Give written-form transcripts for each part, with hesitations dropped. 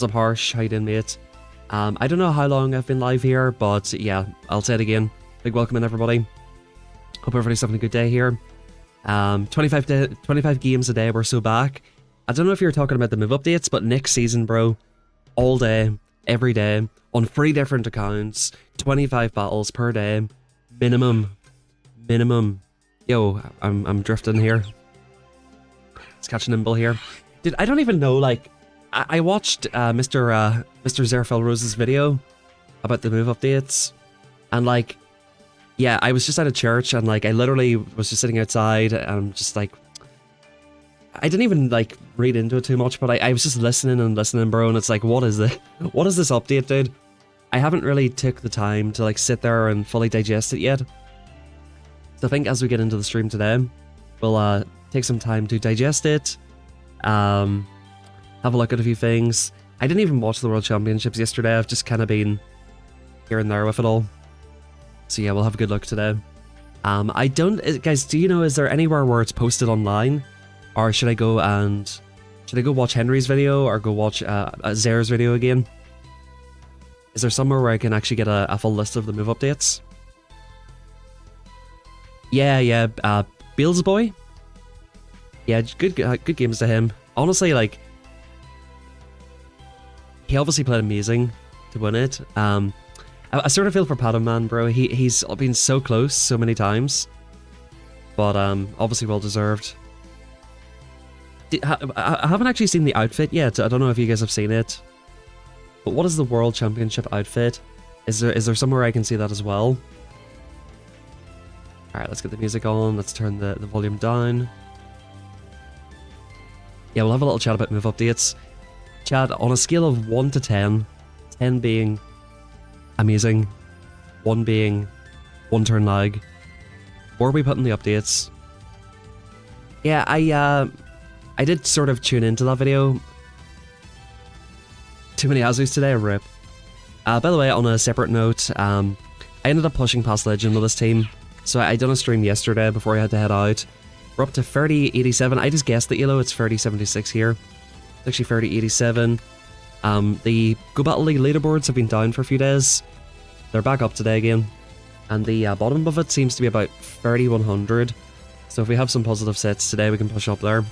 What's up, Harsh? How you doing, mate? I don't know how long I've been live here, but yeah, I'll say it again. Big welcome in, everybody. Hope everybody's having a good day here. 25 games a day, we're so back. I don't know if you're talking about the move updates, but next season, bro, all day, every day, on 3 different accounts, 25 battles per day, minimum. Yo, I'm drifting here. Let's catch an nimble here. Dude, I don't even know, like, I watched Mr. Zerfel Rose's video about the move updates, and like, yeah, I was just at a church, and like, I literally was just sitting outside, and just like, I didn't even like read into it too much, but I was just listening, bro, and it's like, what is this? What is this update, dude? I haven't really took the time to like sit there and fully digest it yet. So I think as we get into the stream today, we'll take some time to digest it, have a look at a few things. I didn't even watch the World Championships yesterday. I've just kind of been here and there with it all. So yeah, we'll have a good look today. I don't, guys, do you know, is there anywhere where it's posted online? Or should I go watch Henry's video, or go watch Zera's video again? Is there somewhere where I can actually get a full list of the move updates? Yeah, Beelzeboy? Yeah, good games to him. Honestly, like, he obviously played amazing to win it. I sort of feel for Padam Man, bro. He's been so close so many times, but obviously well deserved. I haven't actually seen the outfit yet. I don't know if you guys have seen it, but what is the World Championship outfit? Is there somewhere I can see that as well? All right, let's get the music on. Let's turn the volume down. Yeah, we'll have a little chat about move updates. Chat, on a scale of 1 to 10, 10 being amazing, 1 being 1 turn lag, where are we putting the updates? Yeah, I did sort of tune into that video. Too many Azus today, rip. By the way, on a separate note, I ended up pushing past Legend with this team. So I done a stream yesterday before I had to head out. We're up to 3087. I just guessed the elo, it's 3076 here. It's actually 3087. The Go Battle League leaderboards have been down for a few days. They're back up today again. And the bottom of it seems to be about 3100. So if we have some positive sets today, we can push up there.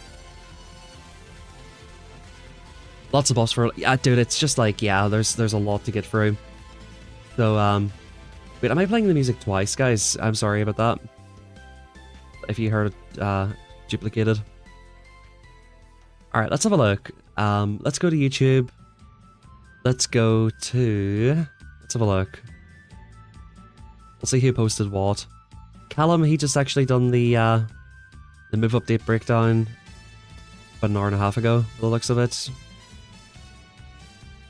Lots of buffs for... Yeah, dude, it's just like, yeah, there's a lot to get through. So, wait, am I playing the music twice, guys? I'm sorry about that. If you heard it duplicated. Alright, let's have a look. Let's go to YouTube. Let's have a look. We'll see who posted what. Callum, he just actually done the move update breakdown about an hour and a half ago, by the looks of it.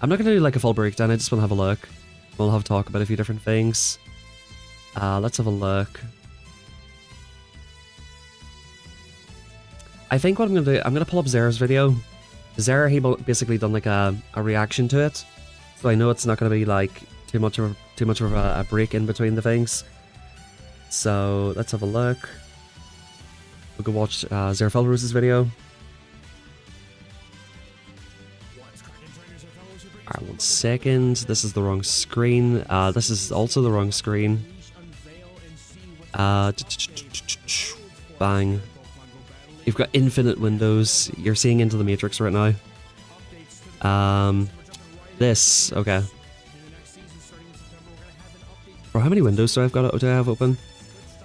I'm not going to do like a full breakdown, I just want to have a look. We'll have a talk about a few different things. Let's have a look. I think what I'm going to do, I'm going to pull up Zera's video. Zera, he basically done like a reaction to it. So I know it's not going to be like too much of a break in between the things. So let's have a look. We'll go watch Zerfel Rose's video. Alright, 1 second. This is the wrong screen. This is also the wrong screen. Bang. You've got infinite windows. You're seeing into the Matrix right now. This, okay. Bro, how many windows do I have open?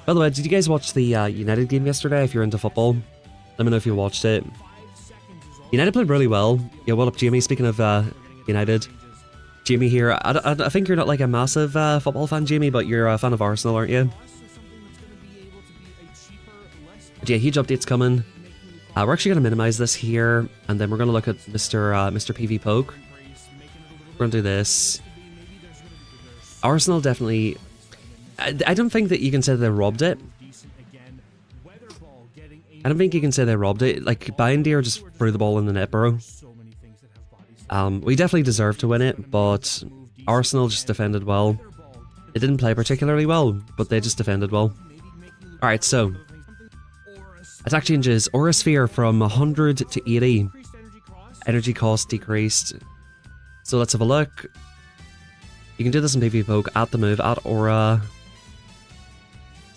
By the way, did you guys watch the United game yesterday? If you're into football, let me know if you watched it. United played really well. Yeah, what up, Jamie? Speaking of United, Jamie here. I think you're not like a massive football fan, Jamie, but you're a fan of Arsenal, aren't you? But yeah, huge updates coming. We're actually going to minimize this here, and then we're going to look at Mr. PV Poke. We're going to do this. Arsenal definitely... I don't think that you can say they robbed it. I don't think you can say they robbed it. Like, Bindier just threw the ball in the net, bro. We definitely deserved to win it, but Arsenal just defended well. They didn't play particularly well, but they just defended well. Alright, so... attack changes. Aura Sphere from 100 to 80. Energy cost decreased. So let's have a look. You can do this in PvP Poke at the move, at Aura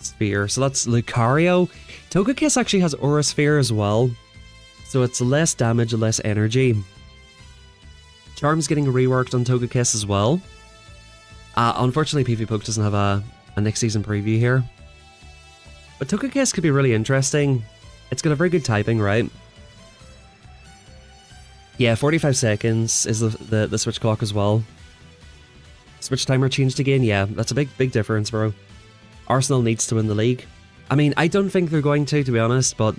Sphere. So that's Lucario. Togekiss actually has Aura Sphere as well. So it's less damage, less energy. Charm's getting reworked on Togekiss as well. Unfortunately, PvP Poke doesn't have a next season preview here. But Togekiss could be really interesting. It's got a very good typing, right? Yeah, 45 seconds is the switch clock as well. Switch timer changed again? Yeah, that's a big difference, bro. Arsenal needs to win the league. I mean, I don't think they're going to be honest, but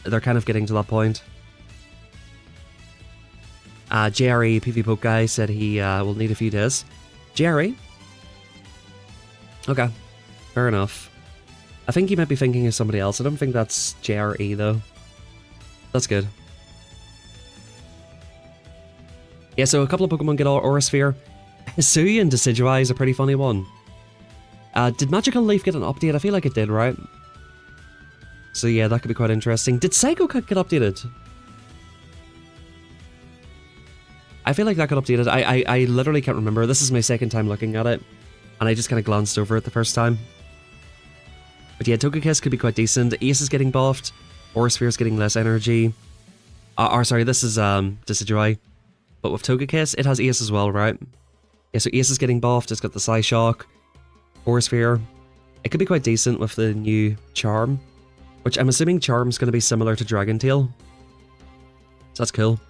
they're kind of getting to that point. Jerry, PvP Poke guy, said he will need a few days. Jerry? Okay, fair enough. I think you might be thinking of somebody else. I don't think that's JRE though. That's good. Yeah, so a couple of Pokemon get Aura Sphere. Hisui and Decidueye is a pretty funny one. Did Magical Leaf get an update? I feel like it did, right? So yeah, that could be quite interesting. Did Psycho Cut get updated? I feel like that got updated. I literally can't remember. This is my second time looking at it. And I just kind of glanced over it the first time. But yeah, Togekiss could be quite decent. Ace is getting buffed. Aura Sphere is getting less energy. Sorry, this is Decidueye. But with Togekiss, it has Ace as well, right? Yeah, so Ace is getting buffed. It's got the Psyshock. Aura Sphere. It could be quite decent with the new Charm. Which I'm assuming Charm's going to be similar to Dragon Tail. So that's cool.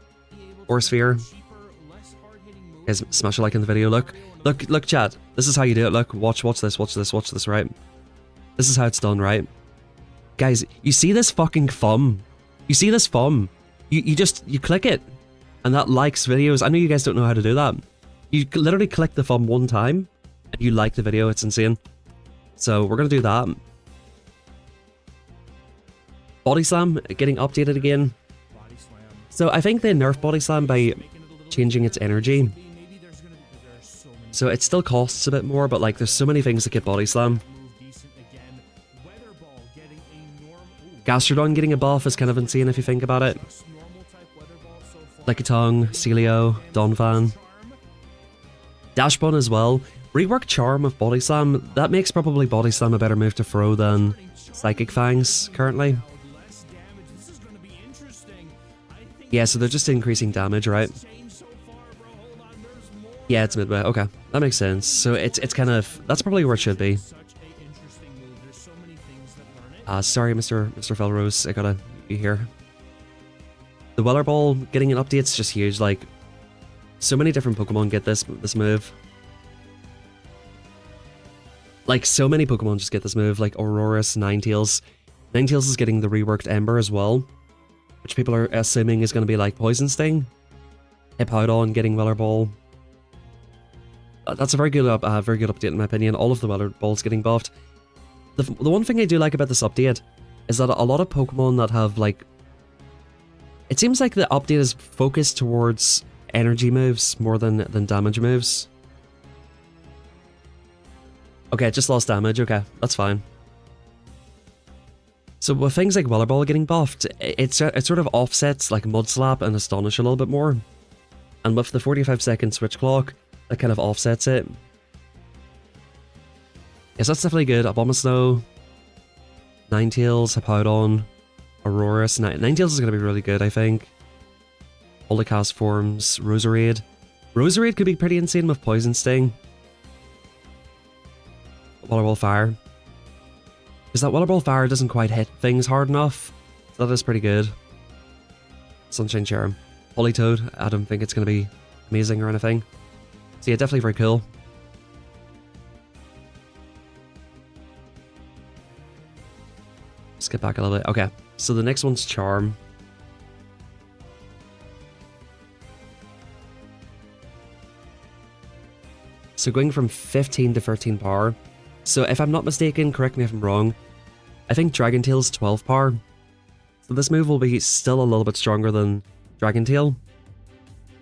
Aura Sphere. Guys, smash a like in the video. Look, chat. This is how you do it. Look, watch this, right? This is how it's done, right? Guys, you see this fucking thumb? You see this thumb? You click it, and that likes videos. I know you guys don't know how to do that. You literally click the thumb one time, and you like the video. It's insane. So we're gonna do that. Body Slam getting updated again. So I think they nerfed Body Slam by changing its energy. So it still costs a bit more, but like there's so many things that get Body Slam. Gastrodon getting a buff is kind of insane if you think about it. Lickitung, Celio, Donphan. Dashbun as well. Rework Charm with Body Slam. That makes probably Body Slam a better move to throw than Psychic Fangs currently. Yeah, so they're just increasing damage, right? Yeah, it's midway. Okay, that makes sense. So it's kind of... That's probably where it should be. Sorry, Mr. Felrose, I gotta be here. The Weller Ball getting an update is just huge. Like, so many different Pokemon get this move. Like, so many Pokemon just get this move. Like Aurorus, Ninetales. Ninetales is getting the reworked Ember as well, which people are assuming is going to be like Poison Sting. Hippowdon getting Weller Ball. That's a very good update in my opinion. All of the Weller Balls getting buffed. The one thing I do like about this update is that a lot of Pokemon that have like... It seems like the update is focused towards energy moves more than damage moves. Okay, it just lost damage. Okay, that's fine. So with things like Weller Ball getting buffed, it sort of offsets like Mud Slap and Astonish a little bit more. And with the 45-second switch clock, that kind of offsets it. Yes, that's definitely good. Abomasnow, Ninetales, Hippowdon, Aurorus. Ninetales is going to be really good, I think. Holycast forms, Roserade. Roserade could be pretty insane with Poison Sting. Weller Ball Fire. Because that Weller Ball Fire doesn't quite hit things hard enough. So that is pretty good. Sunshine Charm. Politoed, I don't think it's going to be amazing or anything. So yeah, definitely very cool. Skip back a little bit. Okay, so the next one's Charm. So going from 15 to 13 power. So if I'm not mistaken, correct me if I'm wrong, I think Dragon Tail's 12 power. So this move will be still a little bit stronger than Dragon Tail.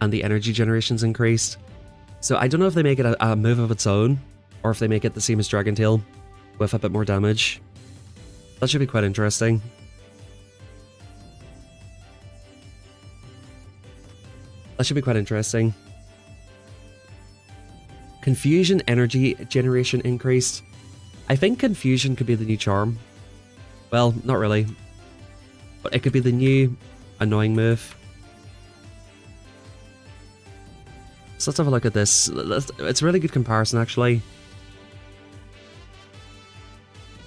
And the energy generation's increased. So I don't know if they make it a move of its own, or if they make it the same as Dragon Tail, with a bit more damage. That should be quite interesting. That should be quite interesting. Confusion energy generation increased. I think confusion could be the new charm. Well, not really. But it could be the new annoying move. So let's have a look at this. It's a really good comparison, actually.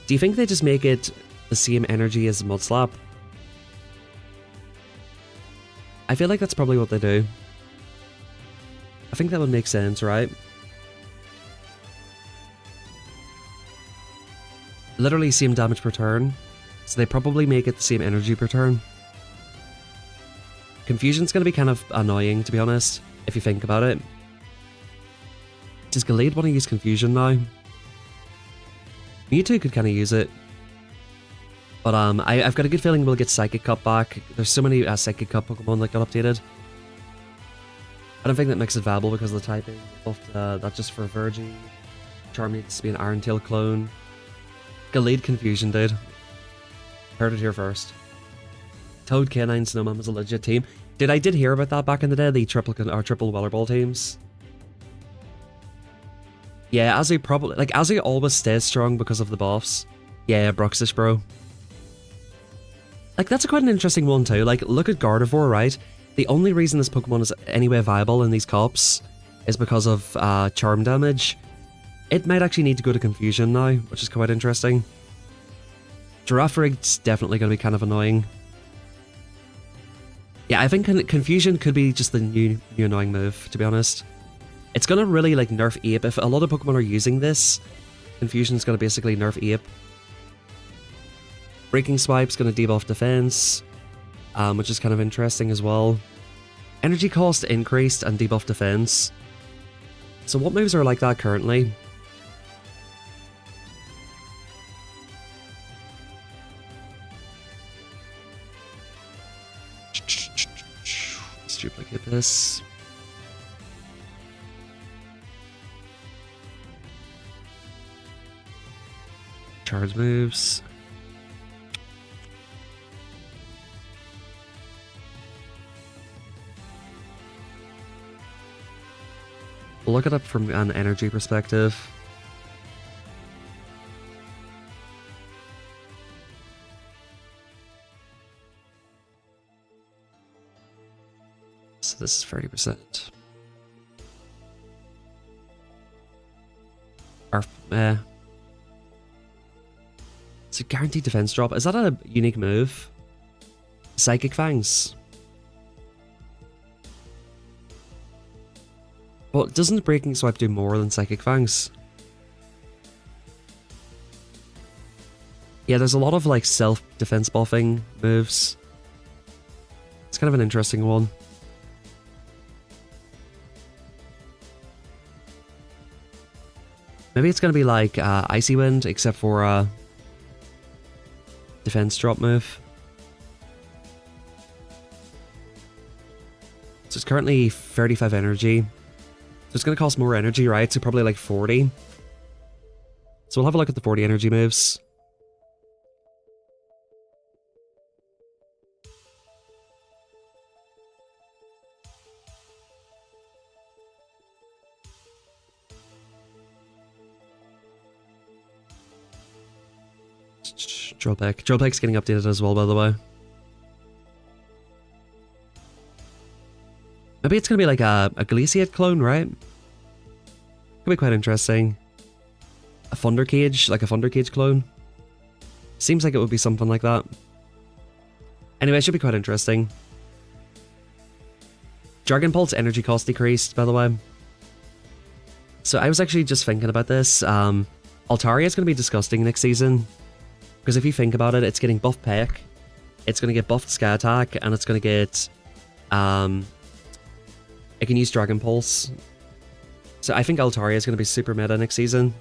Do you think they just make it the same energy as Mud Slap? I feel like that's probably what they do. I think that would make sense, right? Literally same damage per turn, so they probably make it the same energy per turn. Confusion's gonna be kind of annoying, to be honest, if you think about it. Does Gallade want to use Confusion now? Mewtwo could kind of use it. But I've got a good feeling we'll get Psychic Cup back. There's so many Psychic Cup Pokemon that got updated. I don't think that makes it viable because of the typing. That's just for Virgie. Charm needs to be an Iron Tail clone. Gallade Confusion, dude. Heard it here first. Toad, Canine, Snowman was a legit team. I did hear about that back in the day, the triple Weller Ball teams. Yeah, Azzy probably... Like, Azzy always stays strong because of the buffs. Yeah, Bruxish, bro. Like, that's quite an interesting one too. Like, look at Gardevoir, right? The only reason this Pokemon is anyway viable in these cups is because of charm damage. It might actually need to go to Confusion now, which is quite interesting. Giraffrig's definitely going to be kind of annoying. Yeah, I think Confusion could be just the new annoying move, to be honest. It's going to really, like, nerf Ape. If a lot of Pokemon are using this, Confusion's going to basically nerf Ape. Breaking Swipe's going to debuff defense, which is kind of interesting as well. Energy cost increased and debuff defense. So what moves are like that currently? Let's duplicate this. Charge moves. We'll look it up from an energy perspective. So this is 30%. It's a guaranteed defense drop. Is that a unique move? Psychic Fangs. Well, doesn't Breaking Swipe do more than Psychic Fangs? Yeah, there's a lot of like self-defense buffing moves. It's kind of an interesting one. Maybe it's going to be like Icy Wind, except for a defense drop move. So it's currently 35 energy. So it's going to cost more energy, right? So probably like 40. So we'll have a look at the 40 energy moves. Drillpeck's getting updated as well, by the way. Maybe it's going to be like a Glaciate clone, right? Could be quite interesting. A Thunder Cage, like a Thunder Cage clone. Seems like it would be something like that. Anyway, it should be quite interesting. Dragon Pulse energy cost decreased, by the way. So I was actually just thinking about this. Altaria is going to be disgusting next season. Because if you think about it, it's getting buffed Peck, it's going to get buffed Sky Attack, and it's going to get... it can use Dragon Pulse. So I think Altaria is going to be super meta next season.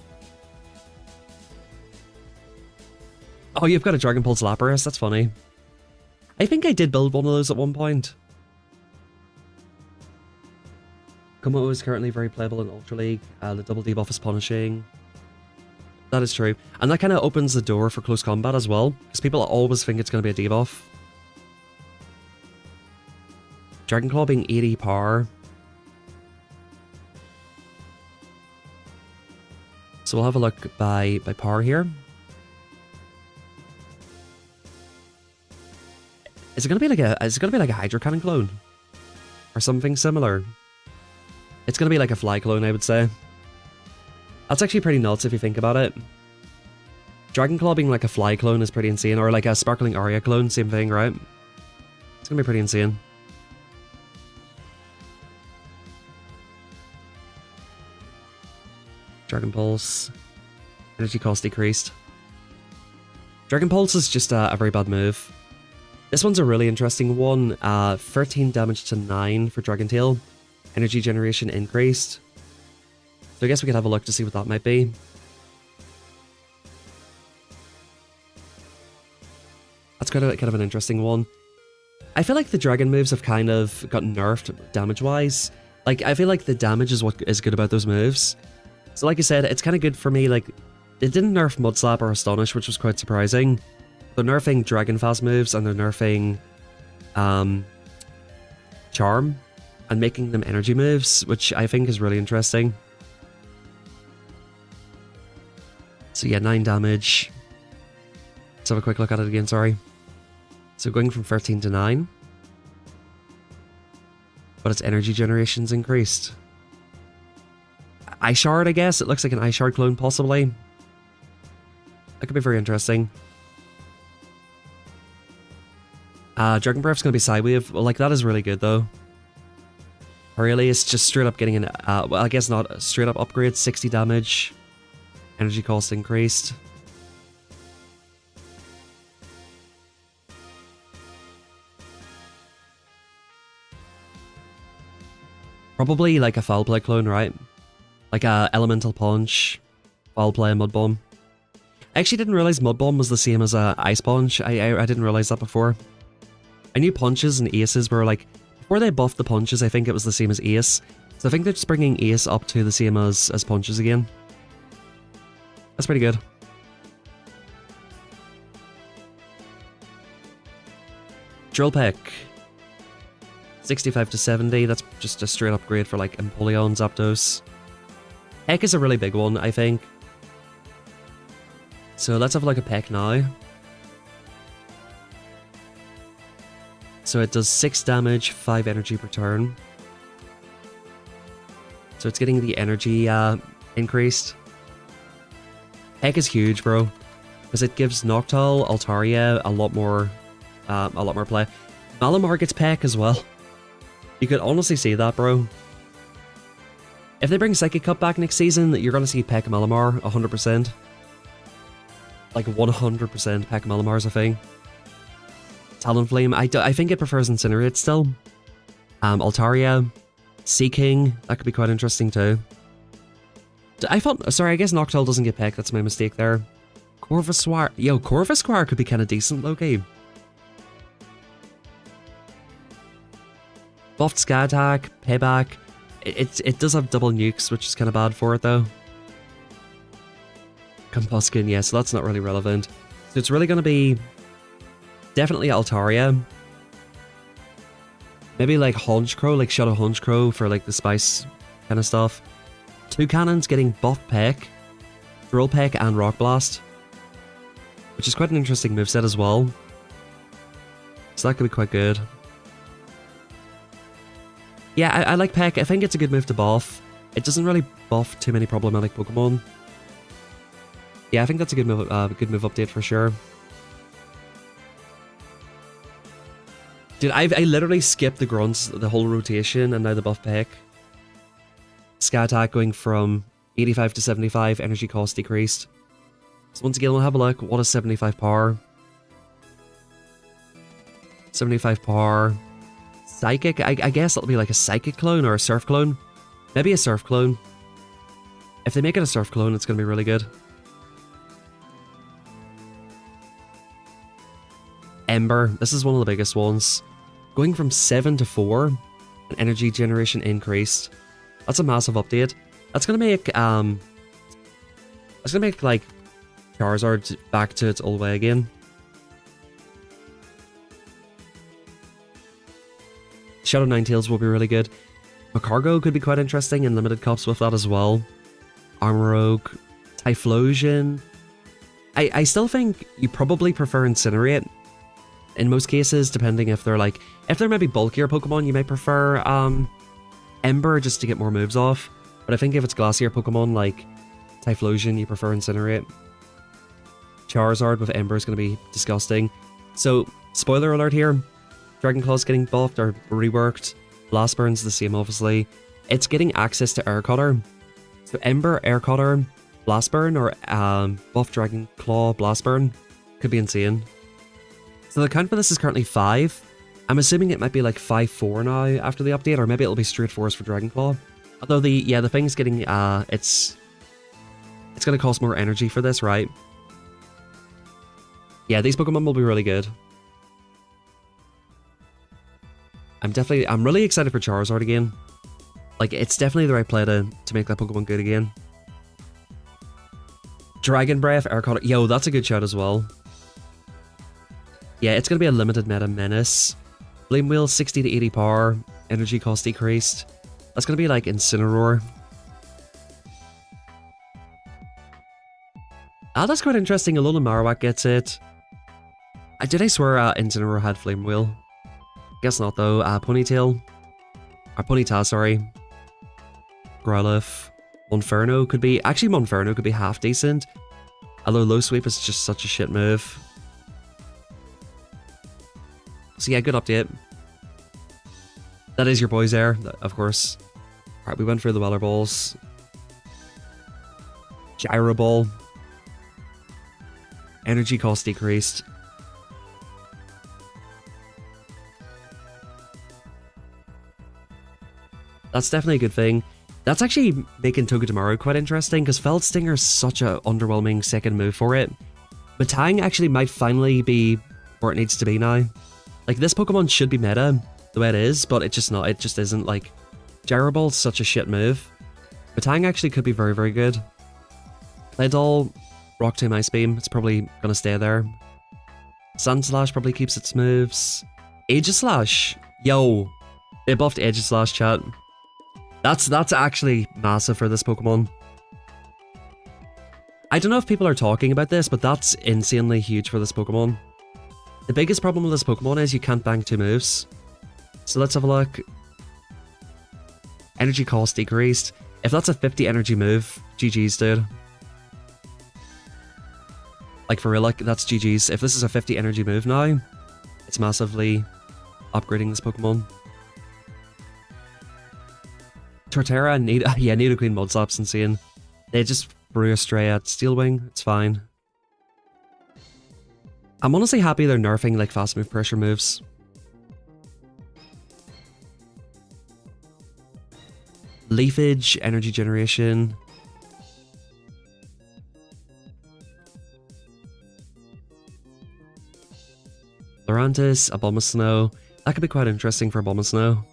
Oh, you've got a Dragon Pulse Lapras? That's funny. I think I did build one of those at one point. Komodo is currently very playable in Ultra League. The double debuff is punishing. That is true. And that kind of opens the door for close combat as well, because people always think it's going to be a debuff. Dragon Claw being 80 power. So we'll have a look by power here. Is it gonna be like a Hydro Cannon clone? Or something similar? It's gonna be like a Fly clone, I would say. That's actually pretty nuts if you think about it. Dragon Claw being like a Fly clone is pretty insane, or like a Sparkling Aria clone, same thing, right? It's gonna be pretty insane. Dragon Pulse. Energy cost decreased. Dragon Pulse is just a very bad move. This one's a really interesting one. 13 damage to 9 for Dragon Tail. Energy generation increased. So I guess we could have a look to see what that might be. That's kind of an interesting one. I feel like the dragon moves have kind of gotten nerfed damage-wise. Like, I feel like the damage is what is good about those moves. So like I said, it's kind of good for me. Like, they didn't nerf Mud Slap or Astonish, which was quite surprising. They're nerfing Dragon Fast moves, and they're nerfing Charm, and making them energy moves, which I think is really interesting. So yeah, 9 damage. Let's have a quick look at it again, sorry. So going from 13 to 9. But its energy generation's increased. Ice Shard, I guess. It looks like an Ice Shard clone, possibly. That could be very interesting. Dragon Breath's going to be Psywave. Well, like, that is really good, though. Aurelius just straight up getting an... well, I guess not. Straight up upgrade. 60 damage. Energy cost increased. Probably like a Foul Play clone, right? Like a Elemental Punch, Foul Play, Mud Bomb. I actually didn't realize Mud Bomb was the same as a Ice Punch. I didn't realize that before. I knew Punches and Aces were like... Before they buffed the Punches, I think it was the same as Ace. So I think they're just bringing Ace up to the same as Punches again. That's pretty good. Drill Peck. 65 to 70, that's just a straight upgrade for like Empoleon, Zapdos. Peck is a really big one, I think. So let's have like a Peck now. So it does 6 damage, 5 energy per turn. So it's getting the energy increased. Peck is huge, bro, because it gives Noctowl, Altaria a lot more play. Malamar gets Peck as well. You could honestly see that, bro. If they bring Psychic Cup back next season, you're gonna see Peck Malamar 100%. Like 100% Peck Malamar's a thing. Talonflame, I think it prefers Incinerate still. Altaria, Seaking, that could be quite interesting too. Sorry, I guess Noctowl doesn't get Peck, that's my mistake there. Corvusquire, yo, Corvusquire could be kind of decent, low-key. Buffed Sky Attack, Payback. It does have double nukes, which is kind of bad for it though. Compuskin, yeah, so that's not really relevant. So it's really going to be definitely Altaria. Maybe like Honchkrow, like Shadow Honchkrow for like the spice kind of stuff. 2 cannons getting Buff Peck, Drill Peck, and Rock Blast, which is quite an interesting moveset as well. So that could be quite good. Yeah, I like Peck. I think it's a good move to buff. It doesn't really buff too many problematic Pokemon. Yeah, I think that's a good move update for sure. Dude, I literally skipped the Grunts, the whole rotation, and now the buff Peck. Sky Attack going from 85 to 75, energy cost decreased. So once again, we'll have a look. What is 75 power? 75 power. Psychic? I guess it'll be like a Psychic clone or a Surf clone. Maybe a Surf clone. If they make it a Surf clone, it's going to be really good. Ember. This is one of the biggest ones. Going from 7 to 4. An energy generation increased. That's a massive update. That's going to make, like, Charizard back to its old way again. Shadow Ninetales will be really good. Macargo could be quite interesting in limited cups with that as well. Armorogue, Typhlosion. I still think you probably prefer Incinerate. In most cases, depending if they're like... If they're maybe bulkier Pokemon, you might prefer Ember just to get more moves off. But I think if it's Glacier Pokemon like Typhlosion, you prefer Incinerate. Charizard with Ember is going to be disgusting. So, spoiler alert here. Dragon Claw's getting buffed or reworked. Blast Burn's the same, obviously. It's getting access to Air Cutter. So Ember, Air Cutter, Blast Burn, or buff Dragon Claw, Blast Burn could be insane. So the count for this is currently 5. I'm assuming it might be like 5-4 now after the update, or maybe it'll be straight 4s for Dragon Claw. Although the thing's getting it's gonna cost more energy for this, right? Yeah, these Pokemon will be really good. I'm really excited for Charizard again. Like, it's definitely the right play to make that Pokemon good again. Dragon Breath, Air Cutter. Yo, that's a good shout as well. Yeah, it's going to be a limited meta menace. Flame Wheel, 60 to 80 power. Energy cost decreased. That's going to be like Incineroar. Ah, that's quite interesting. Alolan Marowak gets it. Did I swear Incineroar had Flame Wheel? Guess not though. Ponytail. Or Ponyta, sorry. Growlithe. Monferno could be... Actually, Monferno could be half decent. Although Low Sweep is just such a shit move. So yeah, good update. That is your boys there, of course. Alright, we went through the Weather Balls. Gyro Ball. Energy cost decreased. That's definitely a good thing. That's actually making Togedemaru quite interesting, because Felt Stinger is such an underwhelming second move for it. Metang actually might finally be where it needs to be now. Like, this Pokemon should be meta the way it is, but it's just not. It just isn't. Like, Gyro Ball is such a shit move. Metang actually could be very, very good. Claydol, Rock Tomb, Ice Beam. It's probably gonna stay there. Sandslash probably keeps its moves. Aegislash. Yo. They buffed Aegislash, chat. That's actually massive for this Pokemon. I don't know if people are talking about this, but that's insanely huge for this Pokemon. The biggest problem with this Pokemon is you can't bank 2 moves. So let's have a look. Energy cost decreased. If that's a 50 energy move, GG's, dude. Like, for real, like, that's GG's. If this is a 50 energy move now, it's massively upgrading this Pokemon. Torterra and Nidoqueen Mudslap's insane. They just brew a stray at Steel Wing. It's fine. I'm honestly happy they're nerfing like fast move pressure moves. Leafage, energy generation. Lurantis, Abomasnow. That could be quite interesting for Abomasnow.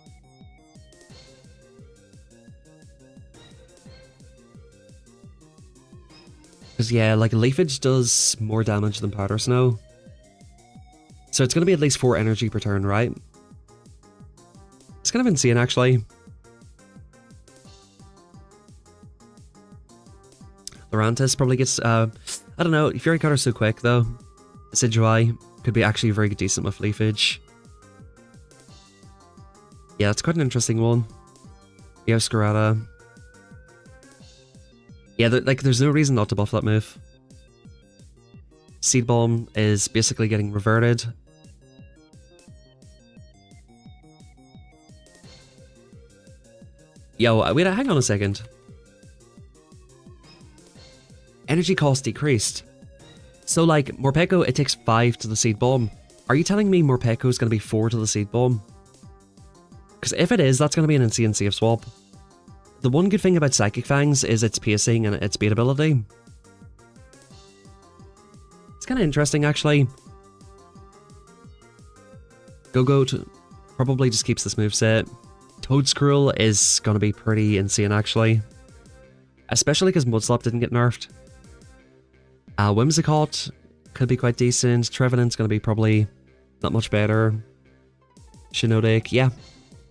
Because yeah, like Leafage does more damage than Powder Snow. So it's going to be at least 4 energy per turn, right? It's kind of insane, actually. Lurantis probably gets, I don't know, Fury Cutter's so quick, though. Decidueye could be actually very decent with Leafage. Yeah, it's quite an interesting one. Eoscarata. Yeah, there's no reason not to buff that move. Seed Bomb is basically getting reverted. Yo, wait, hang on a second. Energy cost decreased. So, like, Morpeko, it takes 5 to the Seed Bomb. Are you telling me Morpeko is going to be 4 to the Seed Bomb? Because if it is, that's going to be an insane save swap. The one good thing about Psychic Fangs is its pacing and its bait ability. It's kind of interesting, actually. Go-Goat probably just keeps this moveset. Toedscruel is going to be pretty insane, actually. Especially because Mudslap didn't get nerfed. Whimsicott could be quite decent. Trevenant's going to be probably not much better. Shiinotic, yeah.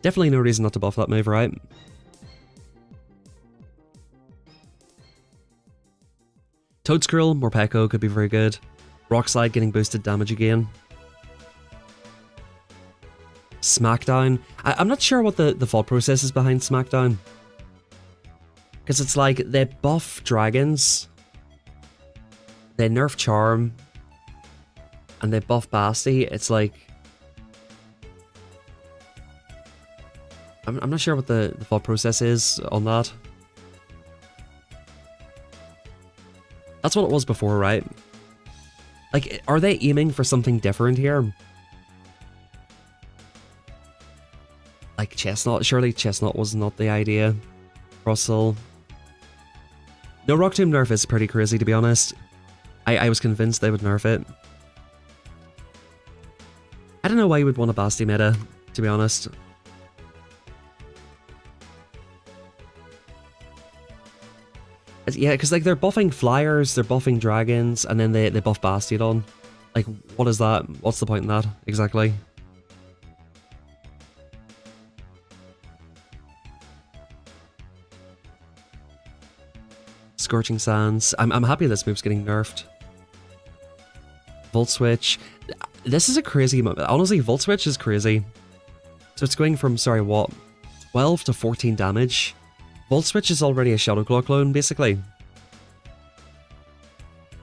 Definitely no reason not to buff that move, right? Toadscruel, Morpeko could be very good. Rock Slide getting boosted damage again. Smackdown. I'm not sure what the thought process is behind Smackdown. Because it's like, they buff dragons, they nerf Charm, and they buff Basti. It's like... I'm not sure what the thought process is on that. That's what it was before, right? Like, are they aiming for something different here? Like Chestnut? Surely Chestnut was not the idea. Russell. No, Rock Tomb nerf is pretty crazy, to be honest. I was convinced they would nerf it. I don't know why you would want a Basti meta, to be honest. Yeah, because like they're buffing flyers, they're buffing dragons, and then they buff Bastiodon. Like, what is that? What's the point in that, exactly? Scorching Sands. I'm happy this move's getting nerfed. Volt Switch. This is a crazy move. Honestly, Volt Switch is crazy. So it's going from, sorry, what? 12 to 14 damage. Volt Switch is already a Shadow Claw clone, basically.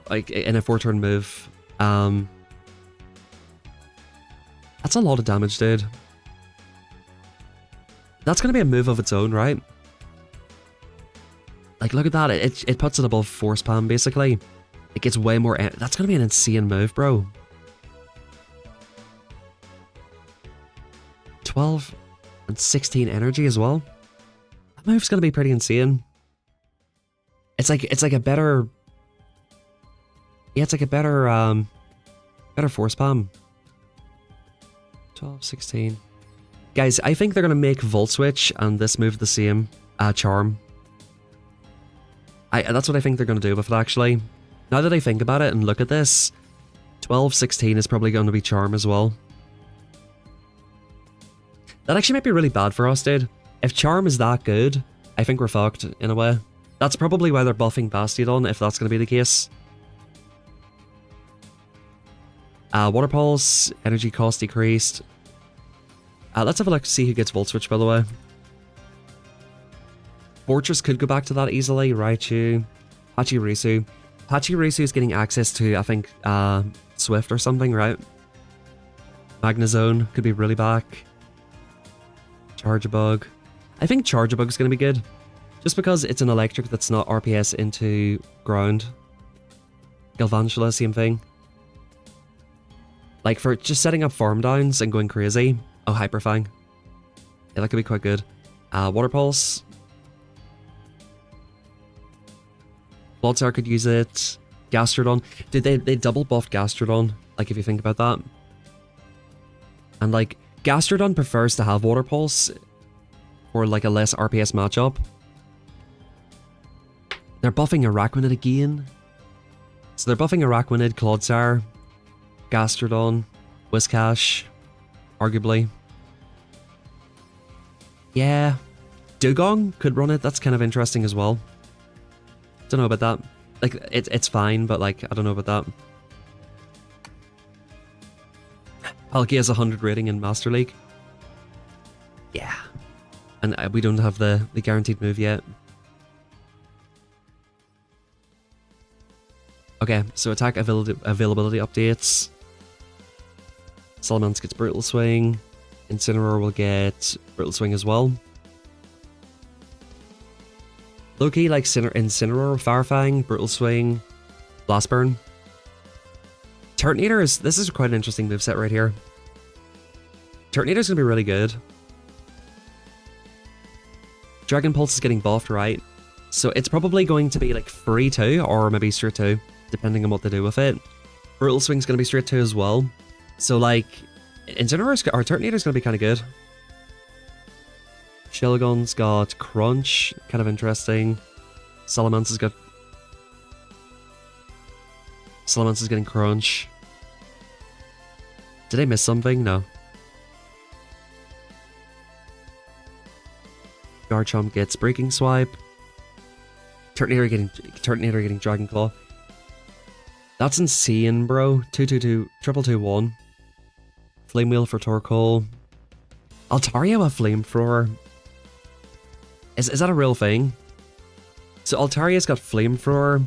Like, in a 4-turn move. That's a lot of damage, dude. That's gonna be a move of its own, right? Like, look at that. It puts it above Force Palm, basically. It gets way more... That's gonna be an insane move, bro. 12 and 16 energy as well. That move's gonna be pretty insane. It's like a better... Yeah, it's like a better, better Force Palm. 12, 16... Guys, I think they're gonna make Volt Switch and this move the same. Charm. That's what I think they're gonna do with it, actually. Now that I think about it and look at this, 12, 16 is probably going to be Charm as well. That actually might be really bad for us, dude. If Charm is that good, I think we're fucked, in a way. That's probably why they're buffing Bastiodon, if that's going to be the case. Water Pulse, energy cost decreased. Let's have a look to see who gets Volt Switch, by the way. Fortress could go back to that easily. Raichu. Pachirisu. Pachirisu is getting access to, I think, Swift or something, right? Magnezone could be really back. Charjabug. I think Charjabug is going to be good. Just because it's an electric that's not RPS into ground. Galvantula, same thing. Like, for just setting up farm downs and going crazy. Oh, Hyperfang. Yeah, that could be quite good. Water Pulse. Bloodsour could use it. Gastrodon. Dude, they double buffed Gastrodon, like, if you think about that. And, like, Gastrodon prefers to have Water Pulse for, like, a less RPS matchup. They're buffing Araquanid again. So they're buffing Araquanid, Clodsire, Gastrodon, Whiscash, arguably. Yeah. Dugong could run it, that's kind of interesting as well. Don't know about that. Like, it's fine, but, like, I don't know about that. Palkia has 100 rating in Master League. Yeah. And we don't have the guaranteed move yet. Okay, so attack availability updates. Salamence gets Brutal Swing. Incineroar will get Brutal Swing as well. Low-key, like Incineroar, Firefang, Brutal Swing, Blast Burn. Turtonator this is quite an interesting moveset right here. Turtonator's gonna be really good. Dragon Pulse is getting buffed, right? So it's probably going to be like free 2, or maybe straight 2, depending on what they do with it. Brutal Swing's gonna be straight 2 as well. So like, Turtonator's gonna be kind of good. Shelgon's got Crunch, kind of interesting. Salamence is getting Crunch. Did I miss something? No. Garchomp gets Breaking Swipe. Turtonator getting Dragon Claw. That's insane, bro. 222, 221. Flame Wheel for Torkoal. Altaria with Flamethrower. Is that a real thing? So Altaria's got Flamethrower.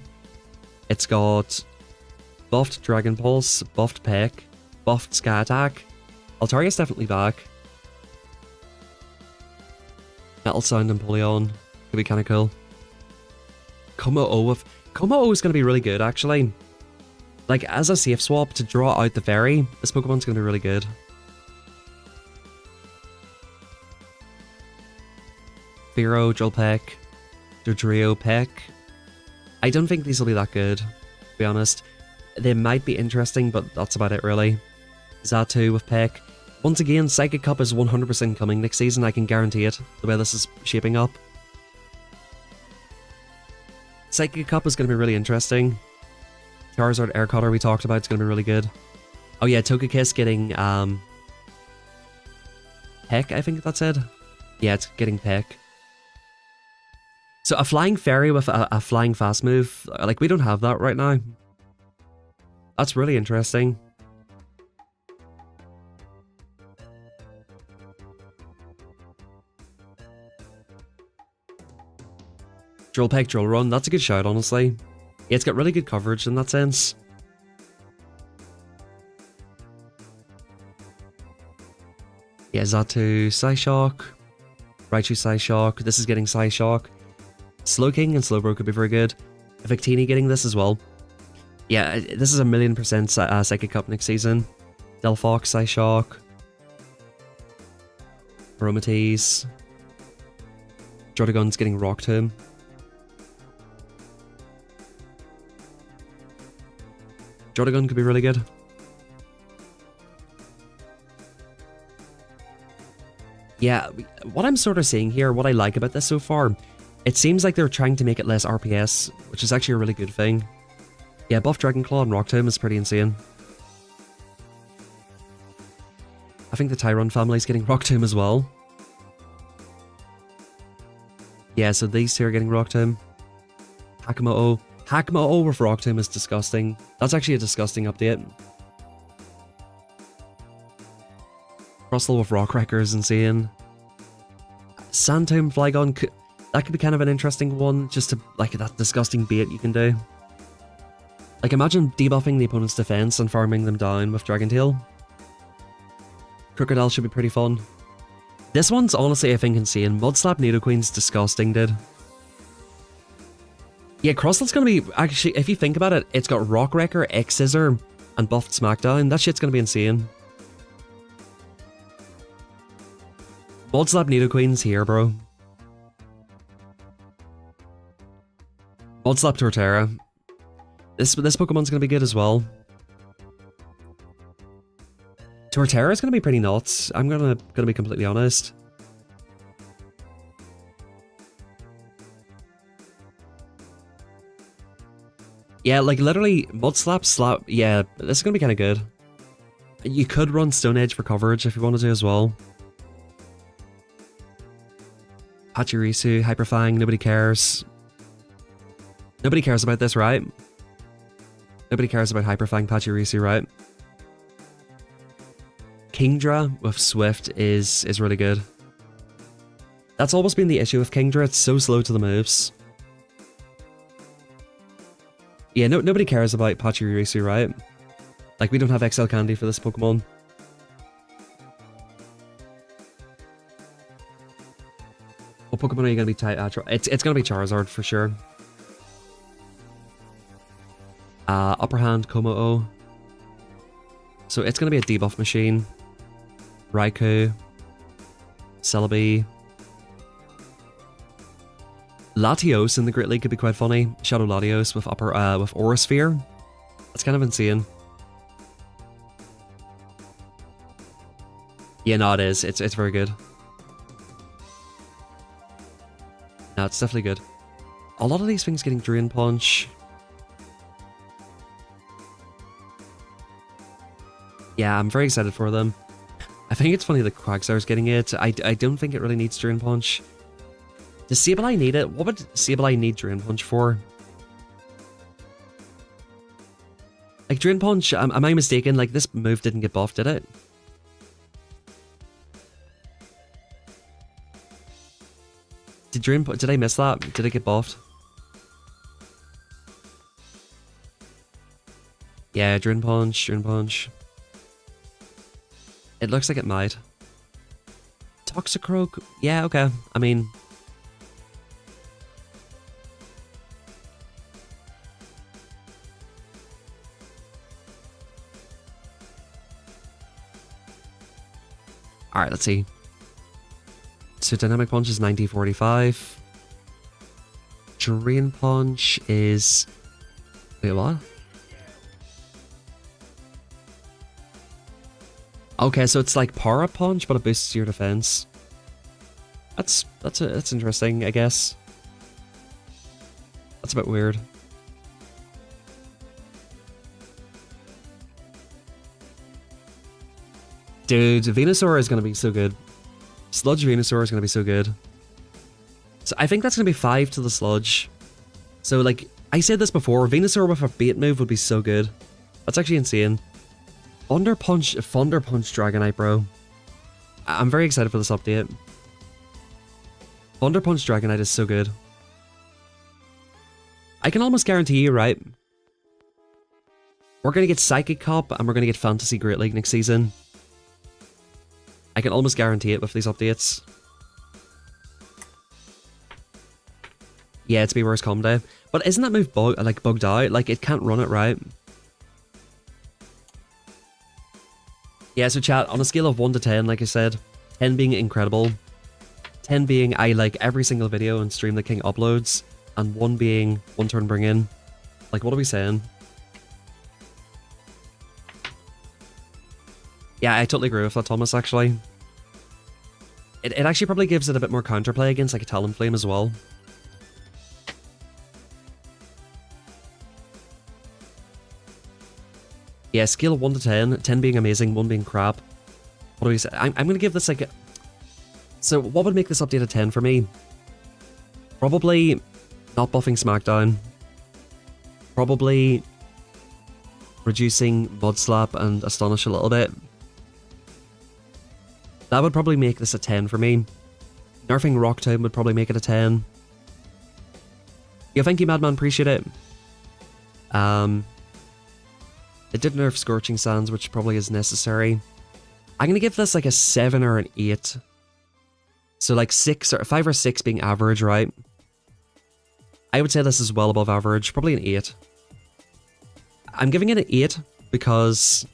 It's got buffed Dragon Pulse, buffed Peck, buffed Sky Attack. Altaria's definitely back. Metal Sound and Empoleon. Could be kind of cool. Como-O with... Como-O is going to be really good, actually. Like, as a safe swap to draw out the fairy, this Pokemon's going to be really good. Fearow, Drillpeck, Dodrio, Peck. I don't think these will be that good, to be honest. They might be interesting, but that's about it, really. Xatu with Peck. Once again, Psychic Cup is 100% coming next season, I can guarantee it, the way this is shaping up. Psychic Cup is going to be really interesting. Charizard Air Cutter we talked about is going to be really good. Oh yeah, Togekiss getting, Peck, I think that's it. Yeah, it's getting Peck. So a Flying Fairy with a Flying Fast move, like we don't have that right now. That's really interesting. Drill Peck, Drill Run, that's a good shout, honestly. Yeah, it's got really good coverage in that sense. Yeah, Xatu, Psyshock. Raichu, Psyshock. This is getting Psyshock. Slowking and Slowbro could be very good. Victini getting this as well. Yeah, this is a 1,000,000% Psychic Cup next season. Delphox, Psyshock. Aromatisse. Jordagon's getting Rock Tomb. Jordagon could be really good. Yeah, what I'm sort of seeing here, what I like about this so far, it seems like they're trying to make it less RPS, which is actually a really good thing. Yeah, buff Dragonclaw and Rock Tomb is pretty insane. I think the Tyron family's getting Rock Tomb as well. Yeah, so these two are getting Rock Tomb. Hakamo-O. Hakamo-O with Rock Tomb is disgusting. That's actually a disgusting update. Russell with Rock Wrecker is insane. Sandtomb Flygon, that could be kind of an interesting one, just to, like, that disgusting bait you can do. Like, imagine debuffing the opponent's defense and farming them down with Dragon Tail. Crocodile should be pretty fun. This one's honestly, I think, insane. Mudslap Nidoqueen's disgusting, dude. Yeah, Crustle's gonna be, actually, if you think about it, it's got Rock Wrecker, X-Scissor, and buffed Smackdown. That shit's gonna be insane. Mudslap Nidoqueen's here, bro. Mudslap Torterra. This Pokemon's gonna be good as well. Torterra's gonna be pretty nuts. I'm gonna be completely honest. Yeah, like literally Mudslap, Slap. Yeah, this is gonna be kind of good. You could run Stone Edge for coverage if you wanted to as well. Pachirisu, Hyperfang, nobody cares. Nobody cares about this, right? Nobody cares about Hyperfang, Pachirisu, right? Kingdra with Swift is really good. That's always been the issue with Kingdra, it's so slow to the moves. Yeah, nobody cares about Pachirisu, right? Like, we don't have XL Candy for this Pokemon. What Pokemon are you going to be tight at? It's going to be Charizard for sure. Upper Hand, Como-O. So it's going to be a debuff machine. Raikou. Celebi. Latios in the Great League could be quite funny. Shadow Latios with with Aura Sphere. That's kind of insane. Yeah, no, it is. It's very good. No, it's definitely good. A lot of these things getting Drain Punch. Yeah, I'm very excited for them. I think it's funny that Quagsar's getting it. I don't think it really needs Drain Punch. Does Sableye need it? What would Sableye need Drain Punch for? Like, Drain Punch, am I mistaken? Like, this move didn't get buffed, did it? Did I miss that? Did it get buffed? Yeah, Drain Punch, Drain Punch. It looks like it might. Toxicroak? Yeah, okay. I mean... Alright, let's see. So Dynamic Punch is 90-45. Drain Punch is... Wait, what? Okay, so it's like Para Punch, but it boosts your defense. That's interesting, I guess. That's a bit weird. Dude, Venusaur is gonna be so good. Sludge Venusaur is gonna be so good. So I think that's gonna be 5 to the Sludge. So like, I said this before, Venusaur with a bait move would be so good. That's actually insane. Thunder Punch Dragonite, bro. I'm very excited for this update. Thunder Punch Dragonite is so good. I can almost guarantee you, right? We're gonna get Psychic Cop and we're gonna get Fantasy Great League next season. I can almost guarantee it with these updates. Yeah, it's be worse Calm Day. But isn't that move bugged out? Like, it can't run it, right? Yeah, so chat, on a scale of 1 to 10, like I said, 10 being incredible, 10 being I like every single video and stream the King uploads, and 1 being one turn bring in. Like, what are we saying? Yeah, I totally agree with that, Thomas, actually. It actually probably gives it a bit more counterplay against, like, a Talonflame as well. Yeah, scale of 1 to 10, 10 being amazing, 1 being crap. What do we say? I'm gonna give this, like, a... So, what would make this update a 10 for me? Probably not buffing Smackdown. Probably reducing Mud Slap and Astonish a little bit. That would probably make this a 10 for me. Nerfing Rock Tomb would probably make it a 10. Yeah, thank you, Madman, appreciate it. It did nerf Scorching Sands, which probably is necessary. I'm gonna give this like a 7 or an 8. So like 6 or 5 or 6 being average, right? I would say this is well above average, probably an 8. I'm giving it an 8 because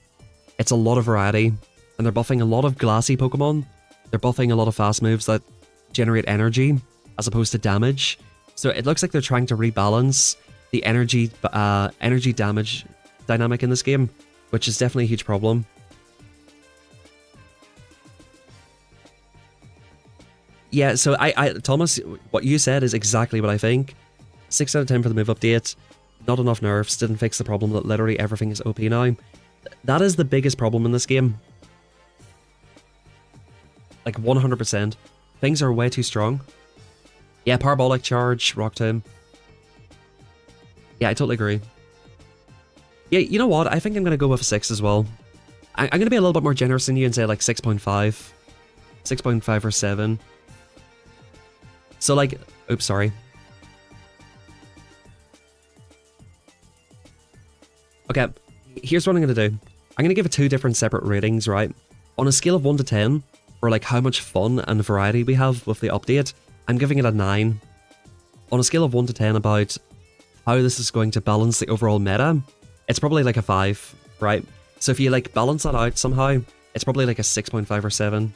it's a lot of variety, and they're buffing a lot of glassy Pokemon. They're buffing a lot of fast moves that generate energy as opposed to damage. So it looks like they're trying to rebalance the energy damage dynamic in this game, which is definitely a huge problem. Yeah, so Thomas, what you said is exactly what I think. 6 out of 10 for the move update. Not enough nerfs, didn't fix the problem that literally everything is OP now. That is the biggest problem in this game. Like 100%. Things are way too strong. Yeah, Parabolic Charge, Rock Tomb. Yeah, I totally agree. Yeah, you know what? I think I'm going to go with a 6 as well. I'm going to be a little bit more generous than you and say like 6.5. 6.5 or 7. So like... Oops, sorry. Okay, here's what I'm going to do. I'm going to give it 2 different separate ratings, right? On a scale of 1 to 10, for like how much fun and variety we have with the update, I'm giving it a 9. On a scale of 1 to 10 about how this is going to balance the overall meta, it's probably like a 5, right? So if you like balance that out somehow, it's probably like a 6.5 or 7.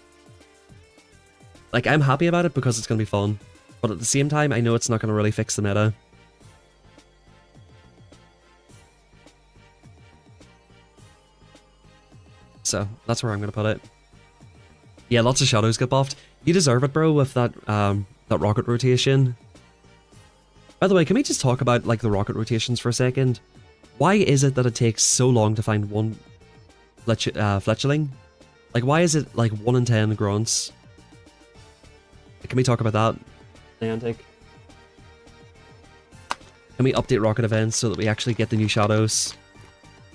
Like, I'm happy about it because it's going to be fun, but at the same time, I know it's not going to really fix the meta. So, that's where I'm going to put it. Yeah, lots of shadows get buffed. You deserve it, bro, with that that rocket rotation. By the way, can we just talk about like the rocket rotations for a second? Why is it that it takes so long to find one fletchling? Like, why is it like 1 in 10 grunts? Can we talk about that, Niantic? Can we update rocket events so that we actually get the new shadows?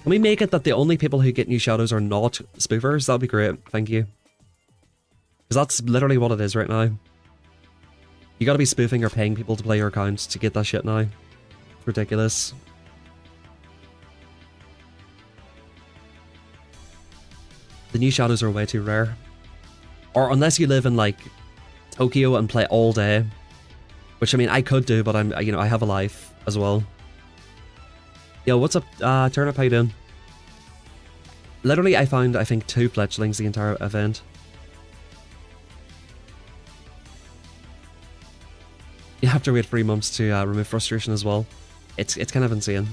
Can we make it that the only people who get new shadows are not spoofers? That'd be great. Thank you. Because that's literally what it is right now. You gotta be spoofing or paying people to play your account to get that shit now. It's ridiculous. The new shadows are way too rare. Or unless you live in like Tokyo and play all day. Which I mean I could do, but I'm I have a life as well. Yo, what's up, Turnip, how you doing? Literally I found I think 2 fletchlings the entire event. You have to wait 3 months to remove frustration as well. It's kind of insane.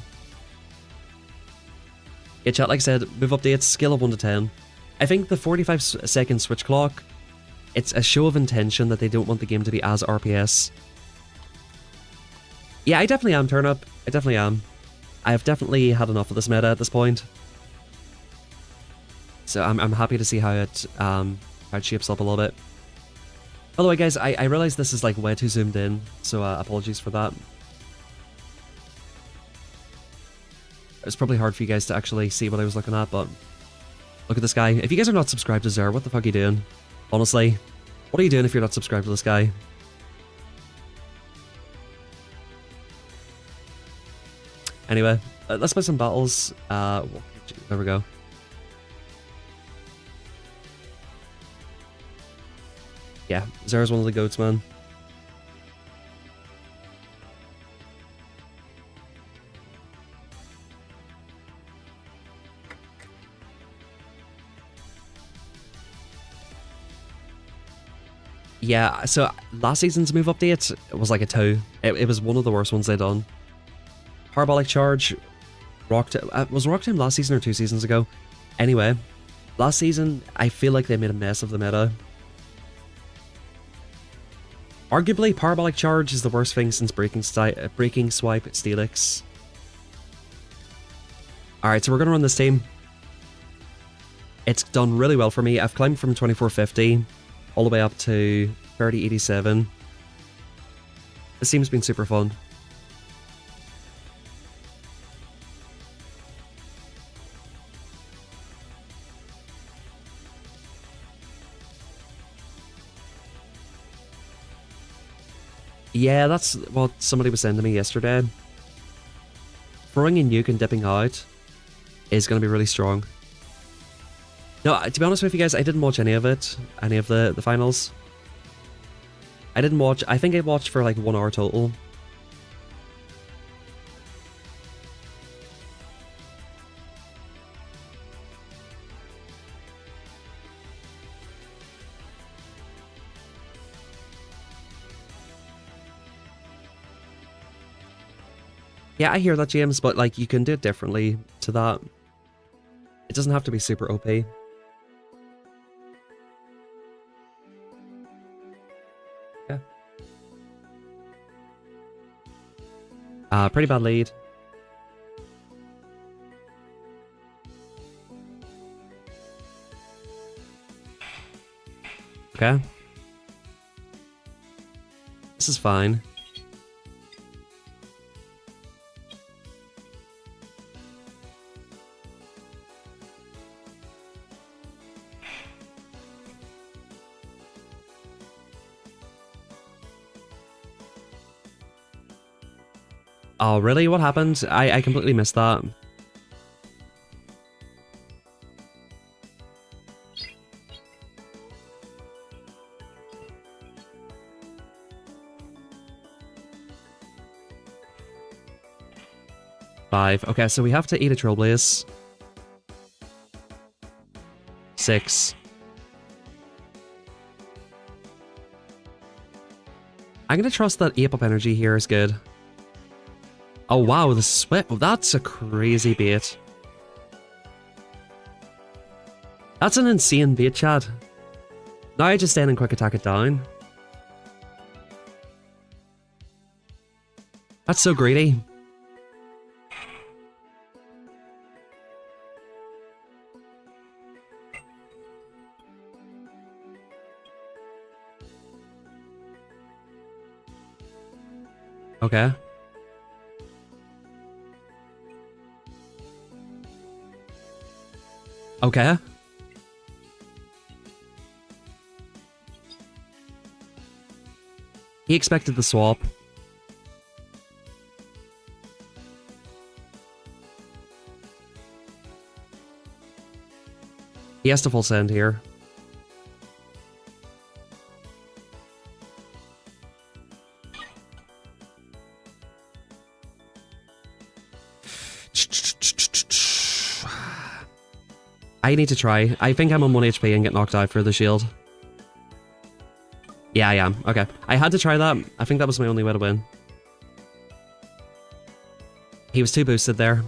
Yeah, chat, like I said, move updates, scale of 1 to 10. I think the 45-second switch clock, it's a show of intention that they don't want the game to be as RPS. Yeah, I definitely am, Turnip. I definitely am. I have definitely had enough of this meta at this point. So I'm happy to see how it shapes up a little bit. By the way, guys, I realize this is like way too zoomed in, so apologies for that. It's probably hard for you guys to actually see what I was looking at, but look at this guy. If you guys are not subscribed to Zer, what the fuck are you doing? Honestly, what are you doing if you're not subscribed to this guy? Anyway, let's play some battles. There we go. Yeah, Zera's one of the goats, man. Yeah, so last season's move update was like a 2. It was one of the worst ones they'd done. Parabolic Charge, was Rock Time last season or 2 seasons ago? Anyway, last season, I feel like they made a mess of the meta. Arguably, Parabolic Charge is the worst thing since Breaking Swipe Steelix. Alright, so we're going to run this team. It's done really well for me. I've climbed from 2450 all the way up to 3087. This team's been super fun. Yeah, that's what somebody was saying to me yesterday. Throwing in nuke and dipping out is going to be really strong. No, to be honest with you guys, I didn't watch any of it. Any of the finals. I didn't watch. I think I watched for like 1 hour total. Yeah, I hear that, James, but like you can do it differently to that. It doesn't have to be super OP. Yeah. Pretty bad lead. Okay. This is fine. Oh, really? What happened? I completely missed that. Five. Okay, so we have to eat a Trailblaze. 6. I'm gonna trust that Ape Up Energy here is good. Oh wow, the Swift. Oh, that's a crazy bait. That's an insane bait, Chad. Now I just stand and quick attack it down. That's so greedy. Okay. Okay. He expected the swap. He has to full send here. I need to try. I think I'm on 1 HP and get knocked out for the shield. Yeah, I am. Okay. I had to try that. I think that was my only way to win. He was too boosted there.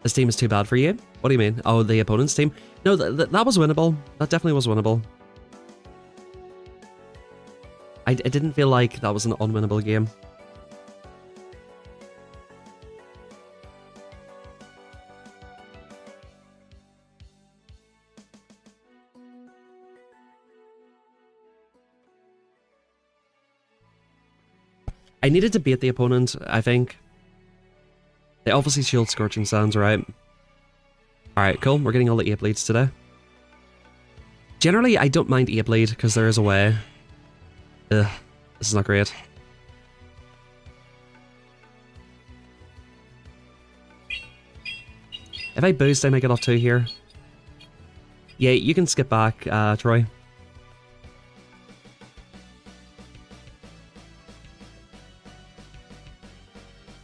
This team is too bad for you? What do you mean? Oh, the opponent's team? No, that was winnable. That definitely was winnable. I didn't feel like that was an unwinnable game. I needed to beat the opponent, I think. They obviously shield Scorching Sands, right? Alright, cool. We're getting all the 8 bleeds today. Generally, I don't mind 8 bleed, because there is a way. Ugh, this is not great. If I boost, I might get off 2 here. Yeah, you can skip back, Troy.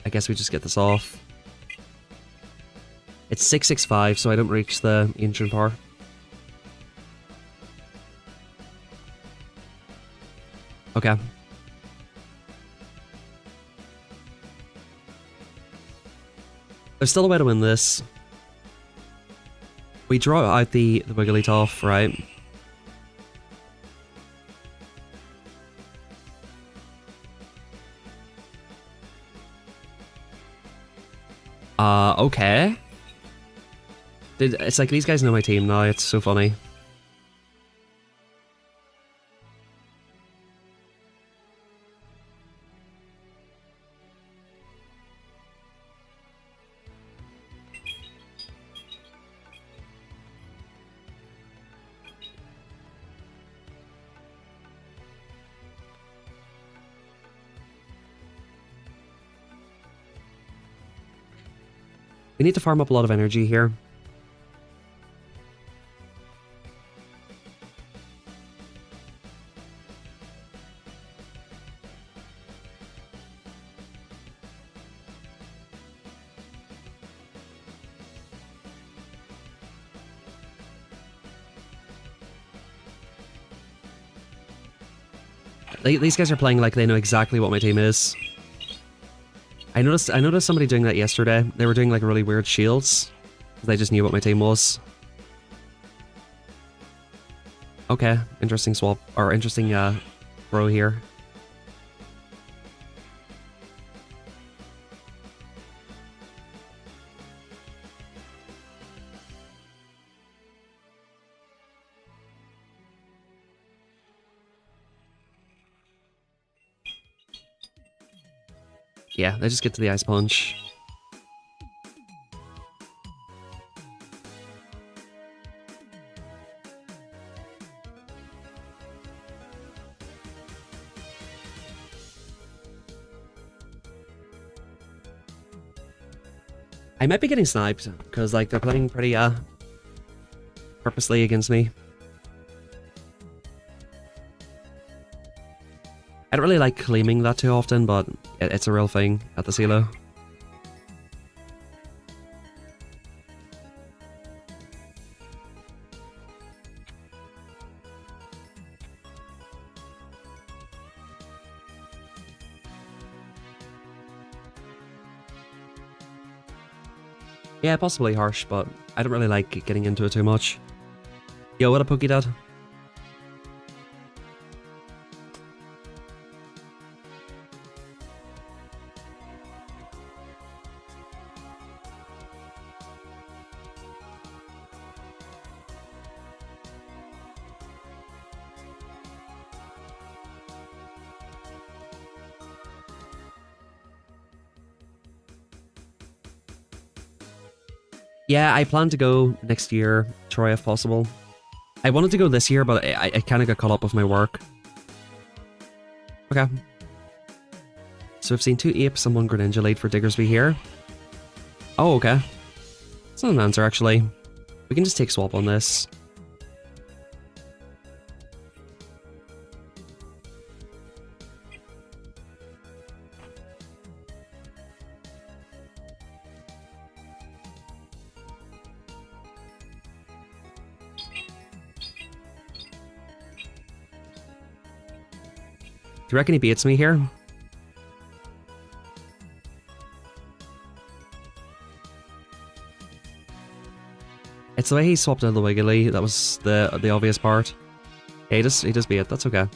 I guess we just get this off. It's 665, so I don't reach the ancient power. Okay. There's still a way to win this. We draw out the Wigglytuff, right? Okay. It's like these guys know my team now, it's so funny. We need to farm up a lot of energy here. These guys are playing like they know exactly what my team is. I noticed somebody doing that yesterday. They were doing like really weird shields. They just knew what my team was. Okay, interesting swap, or interesting throw here. Yeah, they just get to the Ice Punch. I might be getting sniped, because like they're playing pretty purposely against me. I don't really like claiming that too often, but it's a real thing at the silo. Yeah, possibly harsh, but I don't really like getting into it too much. Yo, what a Pokey Dad? Yeah, I plan to go next year, Troy, if possible. I wanted to go this year, but I kind of got caught up with my work. Okay. So we've seen 2 apes and 1 Greninja lead for Diggersby here. Oh, okay. It's not an answer, actually. We can just take swap on this. Do you reckon he beats me here? It's the way he swapped out the Wiggly that was the obvious part. Yeah, he does beat it, that's okay.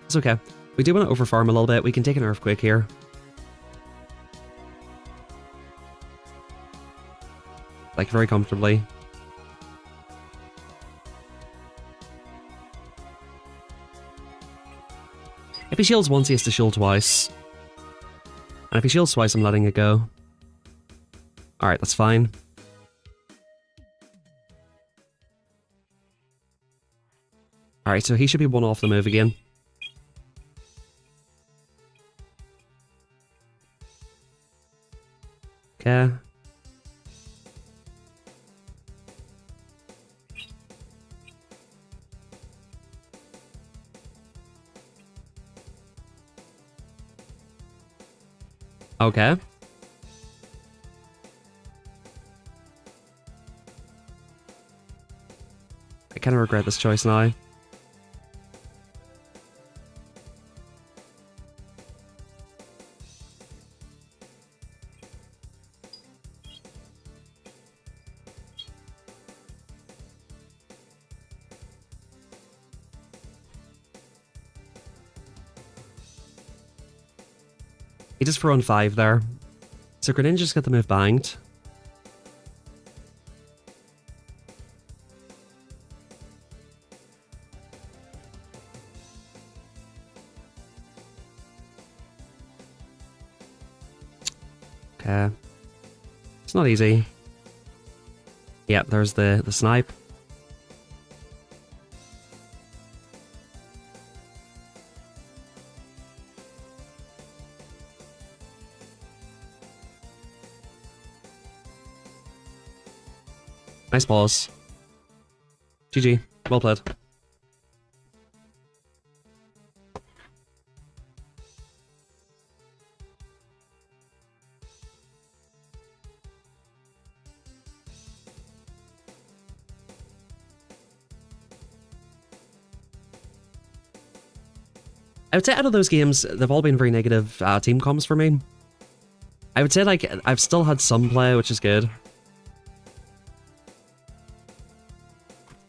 It's okay. We do want to overfarm a little bit, we can take an Earthquake here. Like, very comfortably. If he shields once, he has to shield twice. And if he shields twice, I'm letting it go. Alright, that's fine. Alright, so he should be 1 off the move again. Okay. Okay. I kind of regret this choice now. He just threw on 5 there. So Greninja's got the move banged. Okay. It's not easy. Yep, there's the snipe. Nice balls. GG. Well played. I would say out of those games, they've all been very negative team comms for me. I would say, like, I've still had some play, which is good.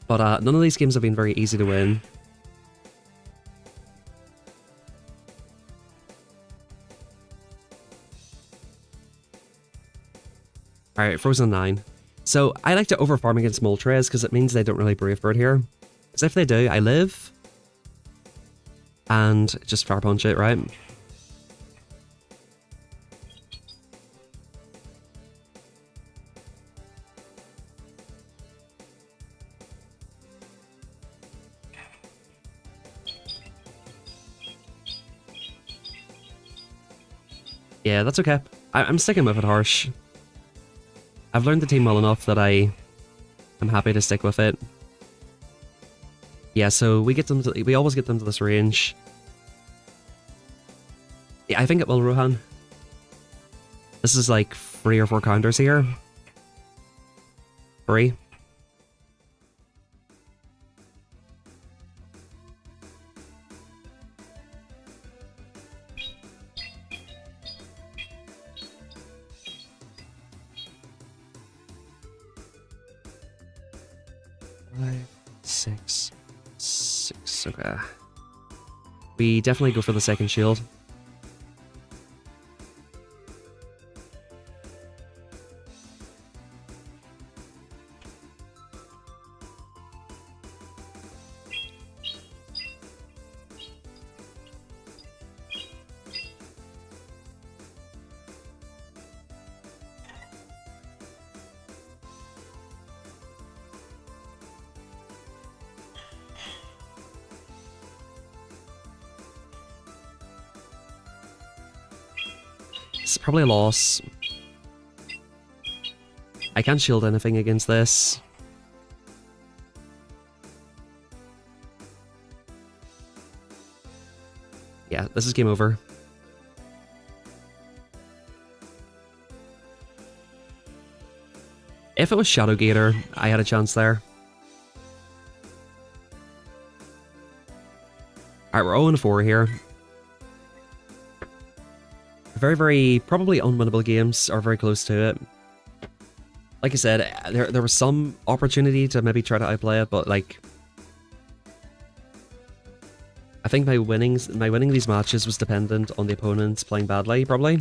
But none of these games have been very easy to win. Alright, Frozen 9. So, I like to overfarm against Moltres because it means they don't really Brave Bird here. Because if they do, I live. And just Fire Punch it, right? Yeah, that's okay. I'm sticking with it harsh. I've learned the team well enough that I'm happy to stick with it. Yeah, so we always get them to this range. Yeah, I think it will, Rohan. This is like 3 or 4 counters here. 3. Six. Okay. We definitely go for the second shield. It's probably a loss. I can't shield anything against this. Yeah, this is game over. If it was Shadow Gator, I had a chance there. Alright, we're 0-4 here. Very, very probably unwinnable games, or very close to it. Like I said, there was some opportunity to maybe try to outplay it, but like, I think my winning these matches was dependent on the opponents playing badly, probably.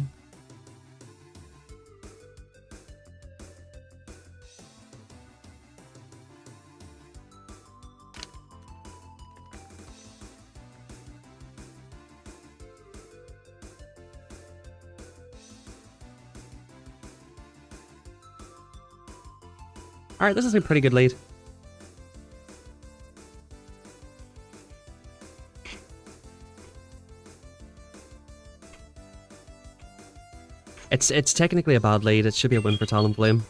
Alright, this is a pretty good lead. It's technically a bad lead. It should be a win for Talonflame.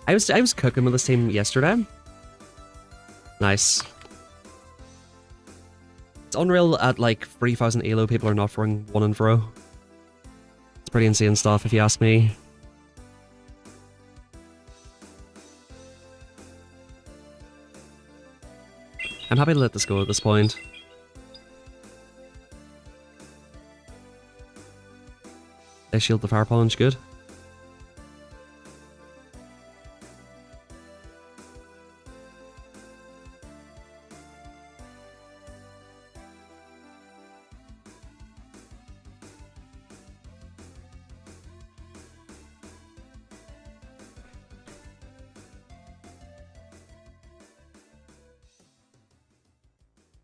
I was cooking with this team yesterday. Nice. It's unreal at like 3,000 elo people are not throwing 1 in throw. It's pretty insane stuff if you ask me. I'm happy to let this go at this point. They shield the Fire Punch, good.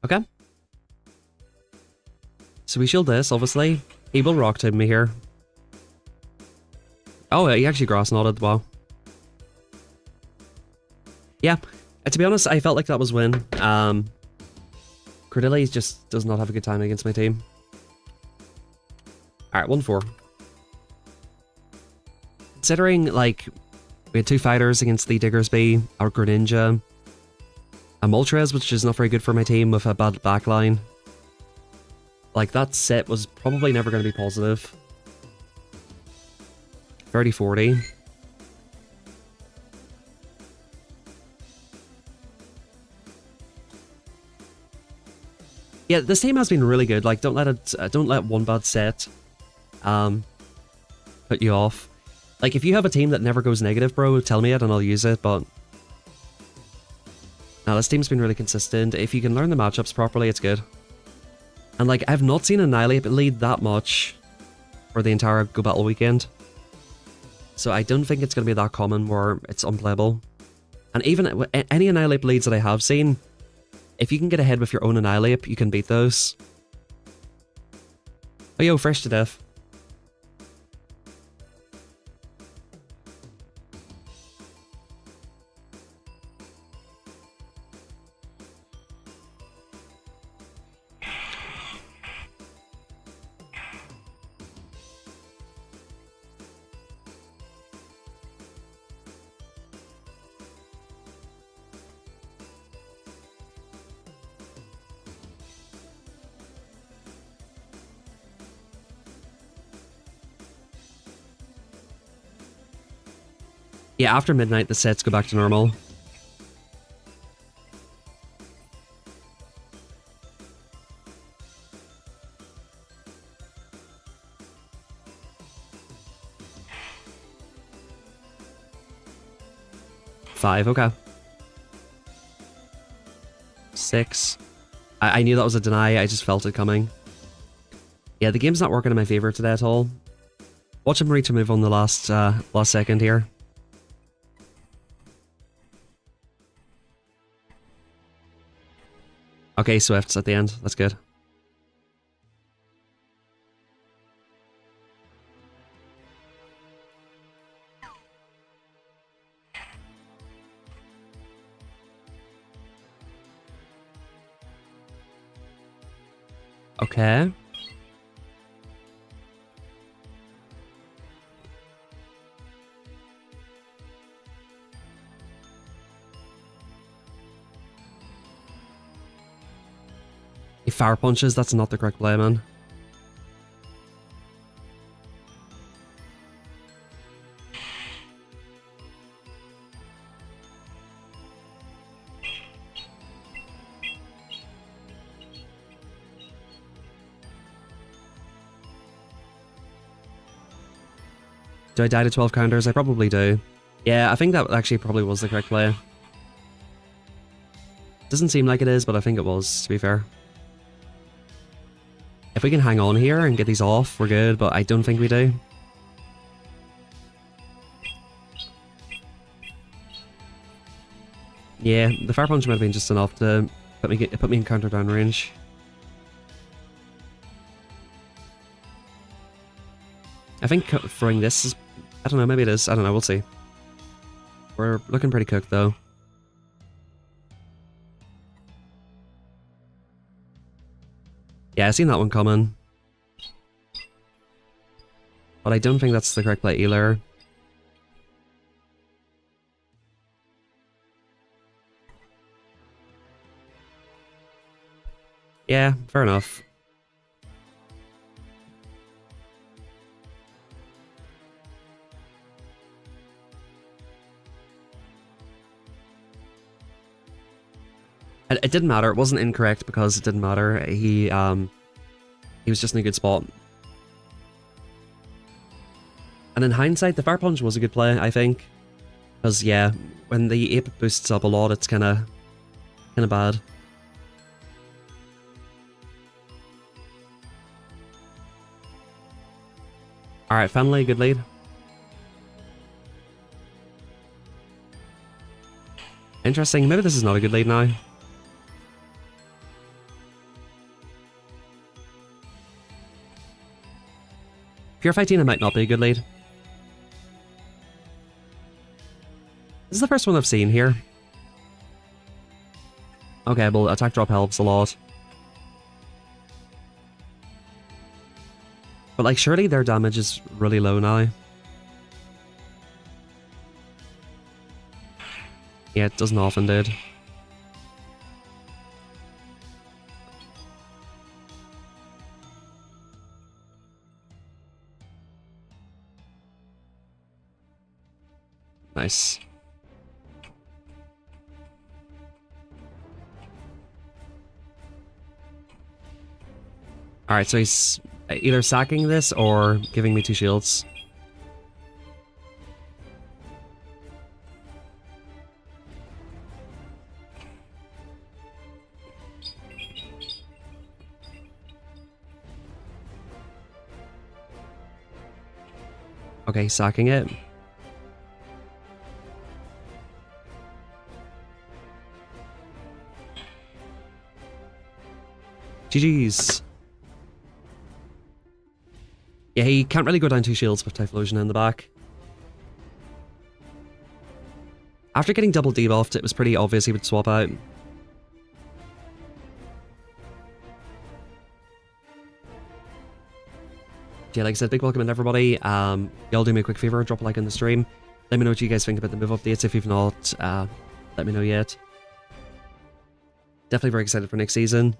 Okay. So we shield this, obviously. He will rock to me here. Oh, he actually grass knotted, wow. Yeah, to be honest, I felt like that was win. Credilli just does not have a good time against my team. Alright, 1-4. Considering, like, we had 2 fighters against the Diggersby, our Greninja, a Moltres, which is not very good for my team with a bad backline. Like, that set was probably never going to be positive. 30-40. Yeah, this team has been really good. Like, don't let one bad set put you off. Like, if you have a team that never goes negative, bro, tell me it and I'll use it, but now this team's been really consistent. If you can learn the matchups properly, it's good. And like, I've not seen Annihilate lead that much for the entire Go Battle weekend. So I don't think it's going to be that common where it's unplayable. And even any Annihilate leads that I have seen, if you can get ahead with your own Annihilate, you can beat those. Oh yo, fresh to death. Yeah, after midnight, the sets go back to normal. Five, okay. 6. I knew that was a deny, I just felt it coming. Yeah, the game's not working in my favor today at all. Watch him reach a move on the last second here. Okay, Swift's at the end. That's good. Okay. He fire punches, that's not the correct play, man. Do I die to 12 counters? I probably do. Yeah, I think that actually probably was the correct play. Doesn't seem like it is, but I think it was, to be fair. If we can hang on here and get these off, we're good, but I don't think we do. Yeah, the fire punch might have been just enough to put me in counter down range. I think throwing this is... I don't know, maybe it is. I don't know, we'll see. We're looking pretty cooked, though. Yeah, I seen that one coming. But I don't think that's the correct play either. Yeah, fair enough. It didn't matter. It wasn't incorrect because it didn't matter. He was just in a good spot. And in hindsight, the fire punch was a good play, I think. Because yeah, when the ape boosts up a lot, it's kind of bad. All right, Fenley, good lead. Interesting. Maybe this is not a good lead now. Pure Fightina might not be a good lead. This is the first one I've seen here. Okay, well, attack drop helps a lot. But, like, surely their damage is really low now. Yeah, it doesn't often, dude. Nice. Alright, so he's either sacking this or giving me 2 shields. Okay, sacking it. GG's. Yeah, he can't really go down 2 shields with Typhlosion in the back. After getting double debuffed, it was pretty obvious he would swap out. Yeah, like I said, big welcome in everybody. Y'all do me a quick favor, drop a like on the stream. Let me know what you guys think about the move updates if you've not let me know yet. Definitely very excited for next season.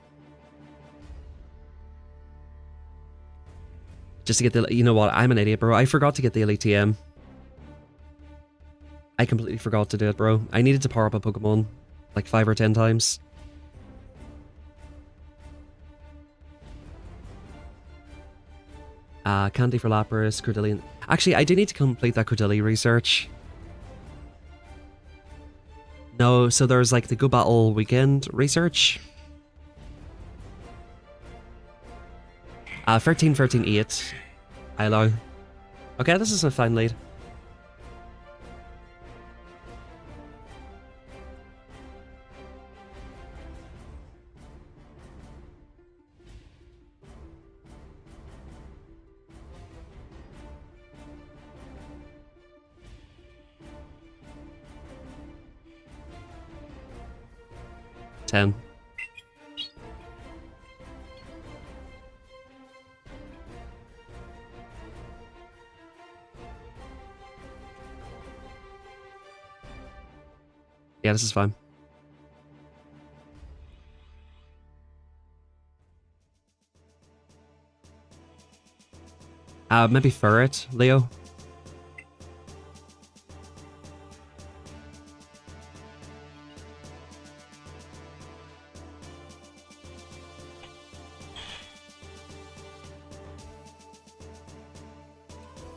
Just to get the... You know what? I'm an idiot, bro. I forgot to get the Elite TM. I completely forgot to do it, bro. I needed to power up a Pokemon like 5 or 10 times. Candy for Lapras, Cordillion. Actually, I do need to complete that Cordillion research. No, so there's like the Go Battle Weekend research. 13, 13, 8. I allow. Okay, this is a fine lead. Yeah, this is fine. Maybe ferret, Leo.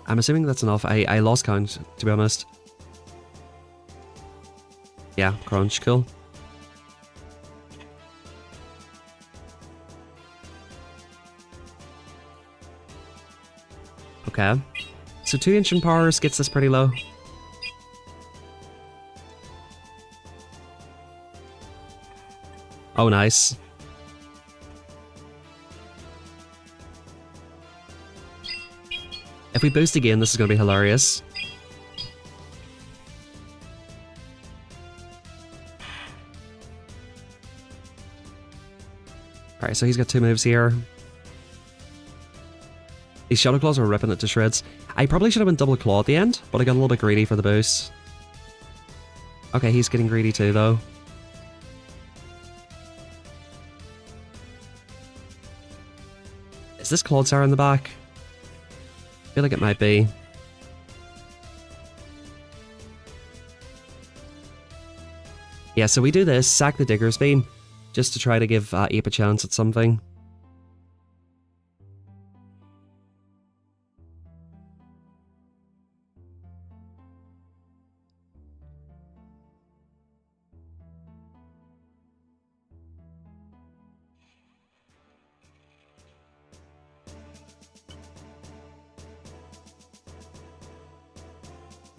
I'm assuming that's enough. I lost count, to be honest. Yeah, crunch, cool. Okay. So 2 ancient powers gets this pretty low. Oh, nice. If we boost again, this is going to be hilarious. Alright, so he's got 2 moves here. These Shadow Claws are ripping it to shreds. I probably should have been double claw at the end, but I got a little bit greedy for the boost. Okay, he's getting greedy too, though. Is this Clodsire in the back? I feel like it might be. Yeah, so we do this, sack the Digger's Beam, just to try to give Ape a chance at something.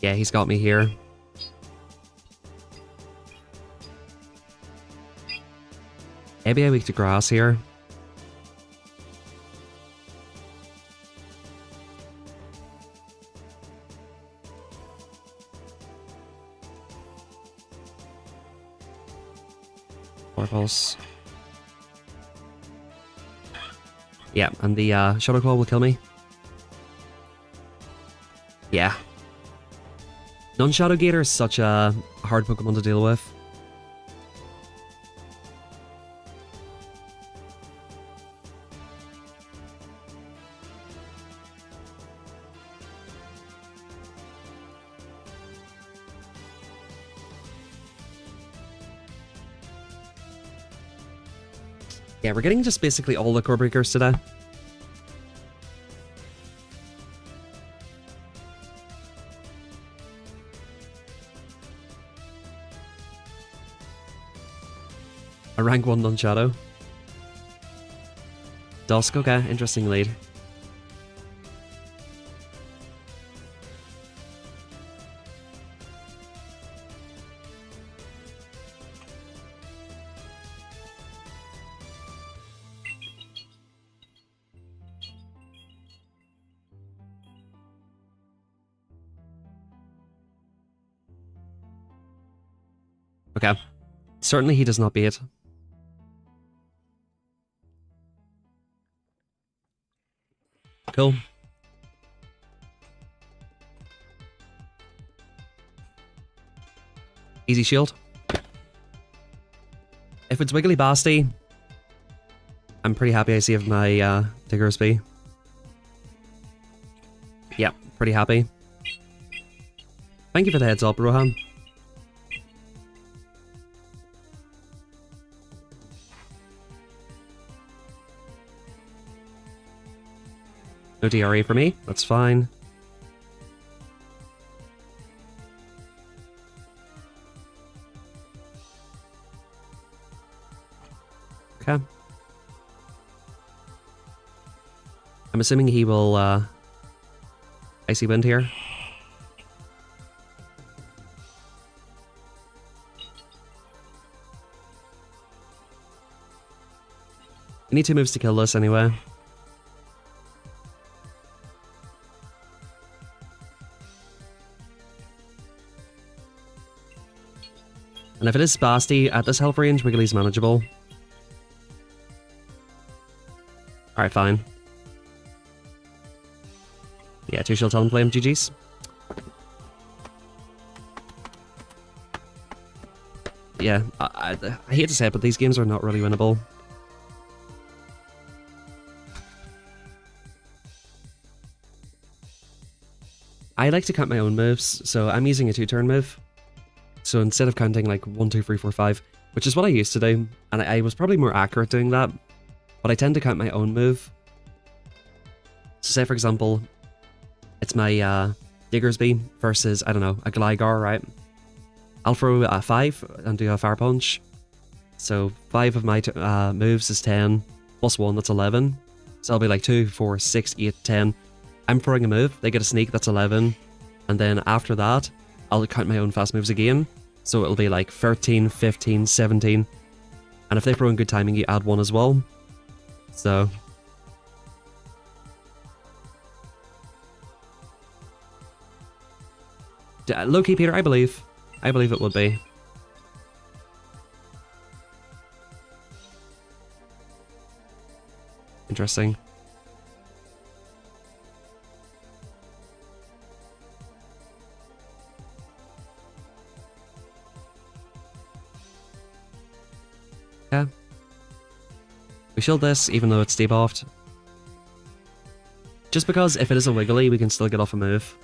Yeah, he's got me here. Maybe I weak to grass here. Pulse. Yeah, and the Shadow Claw will kill me. Yeah. Non-Shadow Gator is such a hard Pokemon to deal with. Yeah, we're getting just basically all the Core Breakers today. A rank 1 non-Shadow. Dusk, okay, interesting lead. Okay. Certainly he does not beat. Cool. Easy shield. If it's Wiggly Basti, I'm pretty happy I saved my Digger's Bee. Yeah, pretty happy. Thank you for the heads up, Rohan. No DRE for me, that's fine. Okay. I'm assuming he will Icy Wind here. I need 2 moves to kill this anyway. And if it is Basti, at this health range, Wiggly's manageable. Alright, fine. Yeah, 2 shield talent flame, GG's. Yeah, I hate to say it, but these games are not really winnable. I like to count my own moves, so I'm using a 2-turn move. So instead of counting like 1, 2, 3, 4, 5, which is what I used to do, and I was probably more accurate doing that, but I tend to count my own move. So say for example, it's my Diggersby versus, I don't know, a Gligar, right? I'll throw a 5 and do a Fire Punch. So 5 of my moves is 10, plus 1, that's 11. So I'll be like 2, 4, 6, 8, 10. I'm throwing a move, they get a sneak, that's 11. And then after that, I'll count my own fast moves again. So it'll be like 13, 15, 17. And if they throw in good timing, you add 1 as well. So... low-key, Peter, I believe. I believe it would be. Interesting. Yeah. We shield this, even though it's debuffed. Just because if it is a Wiggly, we can still get off a move.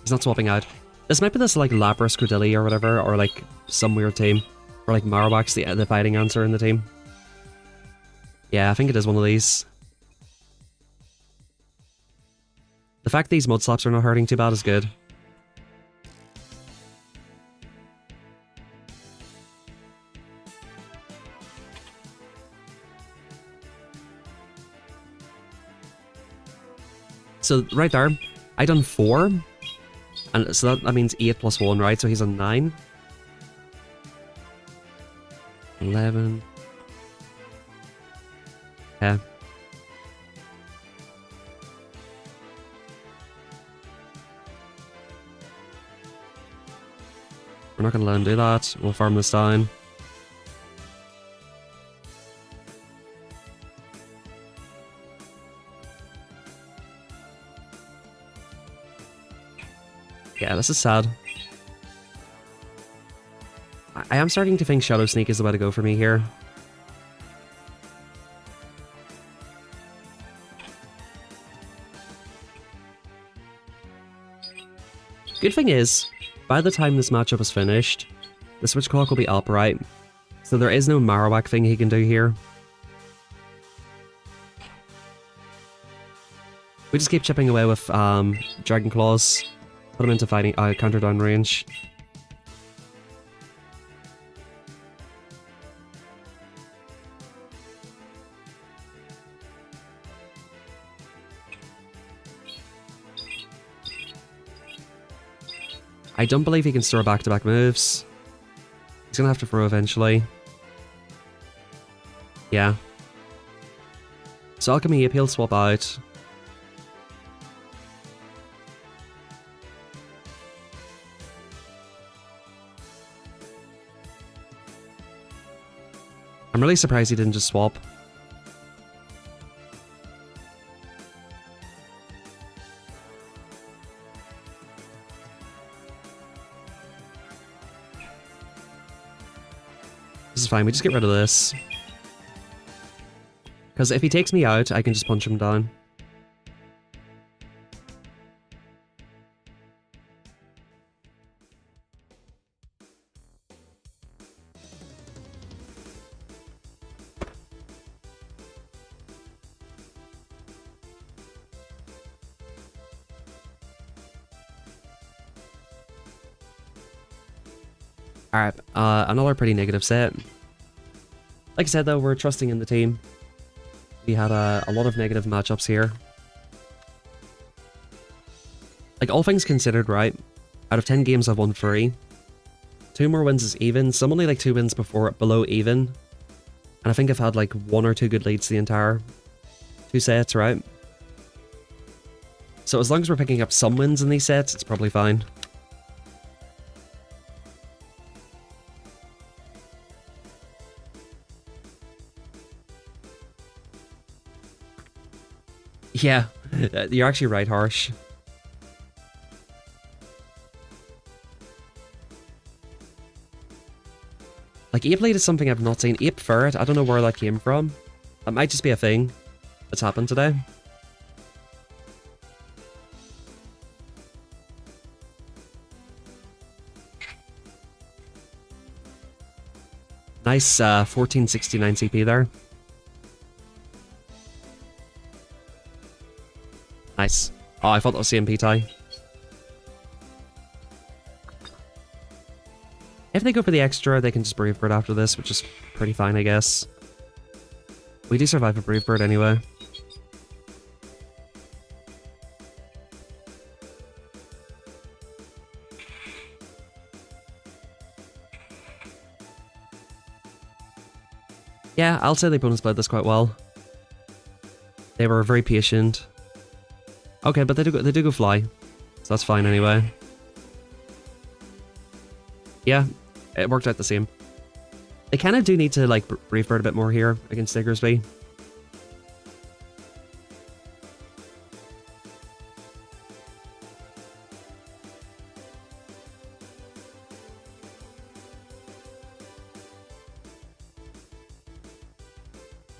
He's not swapping out. This might be this like Lapras Credilli or whatever, or like some weird team. Or like Marowak's the fighting answer in the team. Yeah, I think it is one of these. The fact these Mud Slaps are not hurting too bad is good. So right there, I done 4. And so that means 8 plus 1, right? So he's on 9. 11. Yeah. We're not gonna let him do that. We'll farm this down. Yeah, this is sad. I am starting to think Shadow Sneak is the way to go for me here. Good thing is, by the time this matchup is finished, the switch clock will be up, right? So there is no Marowak thing he can do here. We just keep chipping away with Dragon Claws. Put him into fighting counter down range. I don't believe he can store back-to-back moves. He's gonna have to throw eventually. Yeah. So Alchemy Ape, he'll swap out. I'm really surprised he didn't just swap. This is fine, we just get rid of this. Because if he takes me out, I can just punch him down. Alright, another pretty negative set. Like I said though, we're trusting in the team. We had a lot of negative matchups here. Like, all things considered, right? Out of 10 games I've won 3. 2 more wins is even, some only like 2 wins below even. And I think I've had like 1 or 2 good leads the entire 2 sets, right? So as long as we're picking up some wins in these sets, it's probably fine. Yeah, You're actually right, Harsh. Like, ape lead is something I've not seen. Ape ferret, I don't know where that came from. That might just be a thing that's happened today. Nice 1469 CP there. Nice. Oh, I thought that was CMP tie. If they go for the extra, they can just Brave Bird after this, which is pretty fine, I guess. We do survive a Brave Bird anyway. Yeah, I'll say the opponents played this quite well. They were very patient. Okay, but they do go fly, so that's fine anyway. Yeah, it worked out the same. They kind of do need to like Brave Bird a bit more here against Diggersby.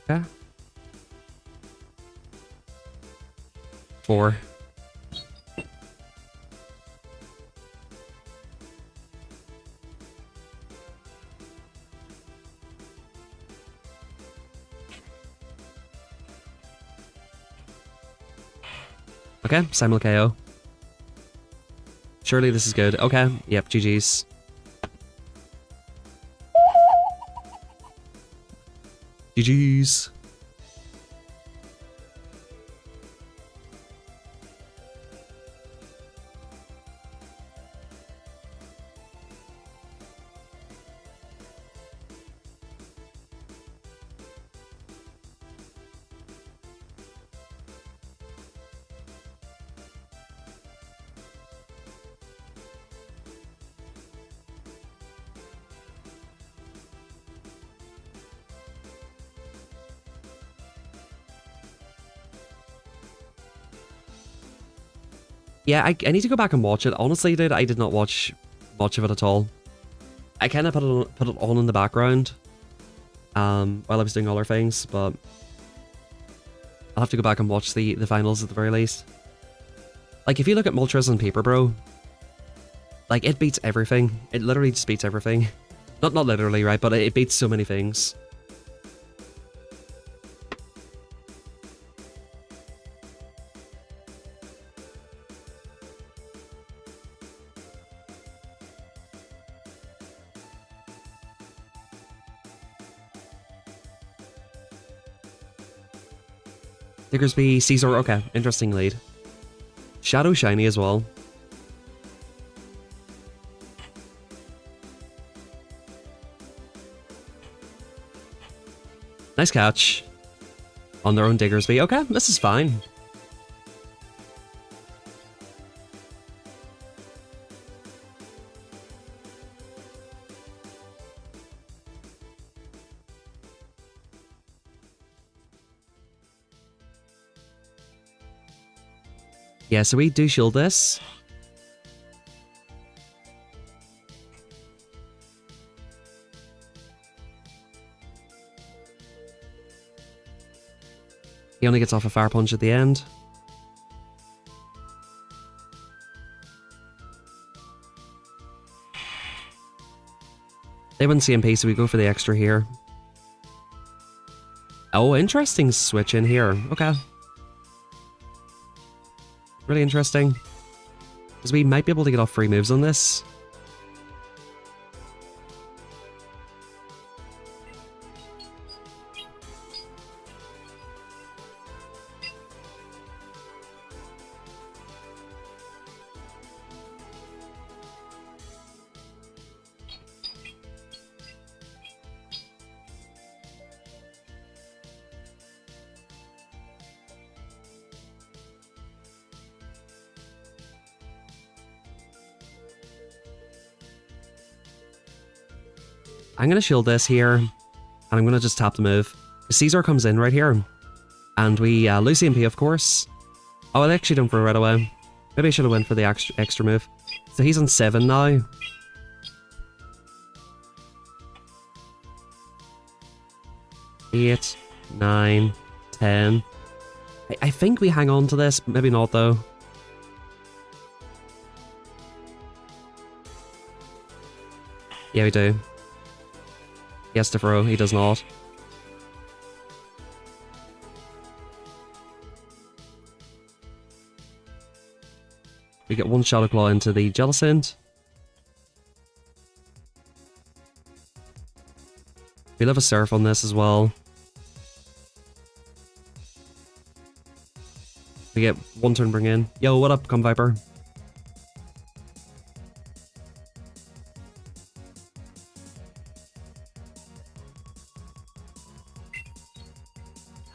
Okay. 4. Okay, simul KO. Surely this is good. Okay, yep, GG's. GG's. Yeah, I need to go back and watch it. Honestly, dude, I did not watch much of it at all. I kind of put it on in the background while I was doing other things, but I'll have to go back and watch the finals at the very least. Like, if you look at Moltres on paper, bro, like, it beats everything. It literally just beats everything. Not literally, right, but it beats so many things. Diggersby, Caesar, okay, interesting lead. Shadow Shiny as well. Nice catch. On their own Diggersby. Okay, this is fine. Yeah, so we do shield this. He only gets off a Fire Punch at the end. They wouldn't CMP, so we go for the extra here. Oh, interesting switch in here. Okay. Really interesting. Because we might be able to get off free moves on this. I'm going to shield this here, and I'm going to just tap the move. Caesar comes in right here, and we lose CMP, of course. Oh, I actually don't throw right away. Maybe I should have went for the extra move. So he's on 7 now. Eight, 9, 10. I think we hang on to this. Maybe not, though. Yeah, we do. He has to throw. He does not. We get one Shadow Claw into the Jellicent. We'll have a Surf on this as well. We get one turn bring in. Yo, what up, Come Viper?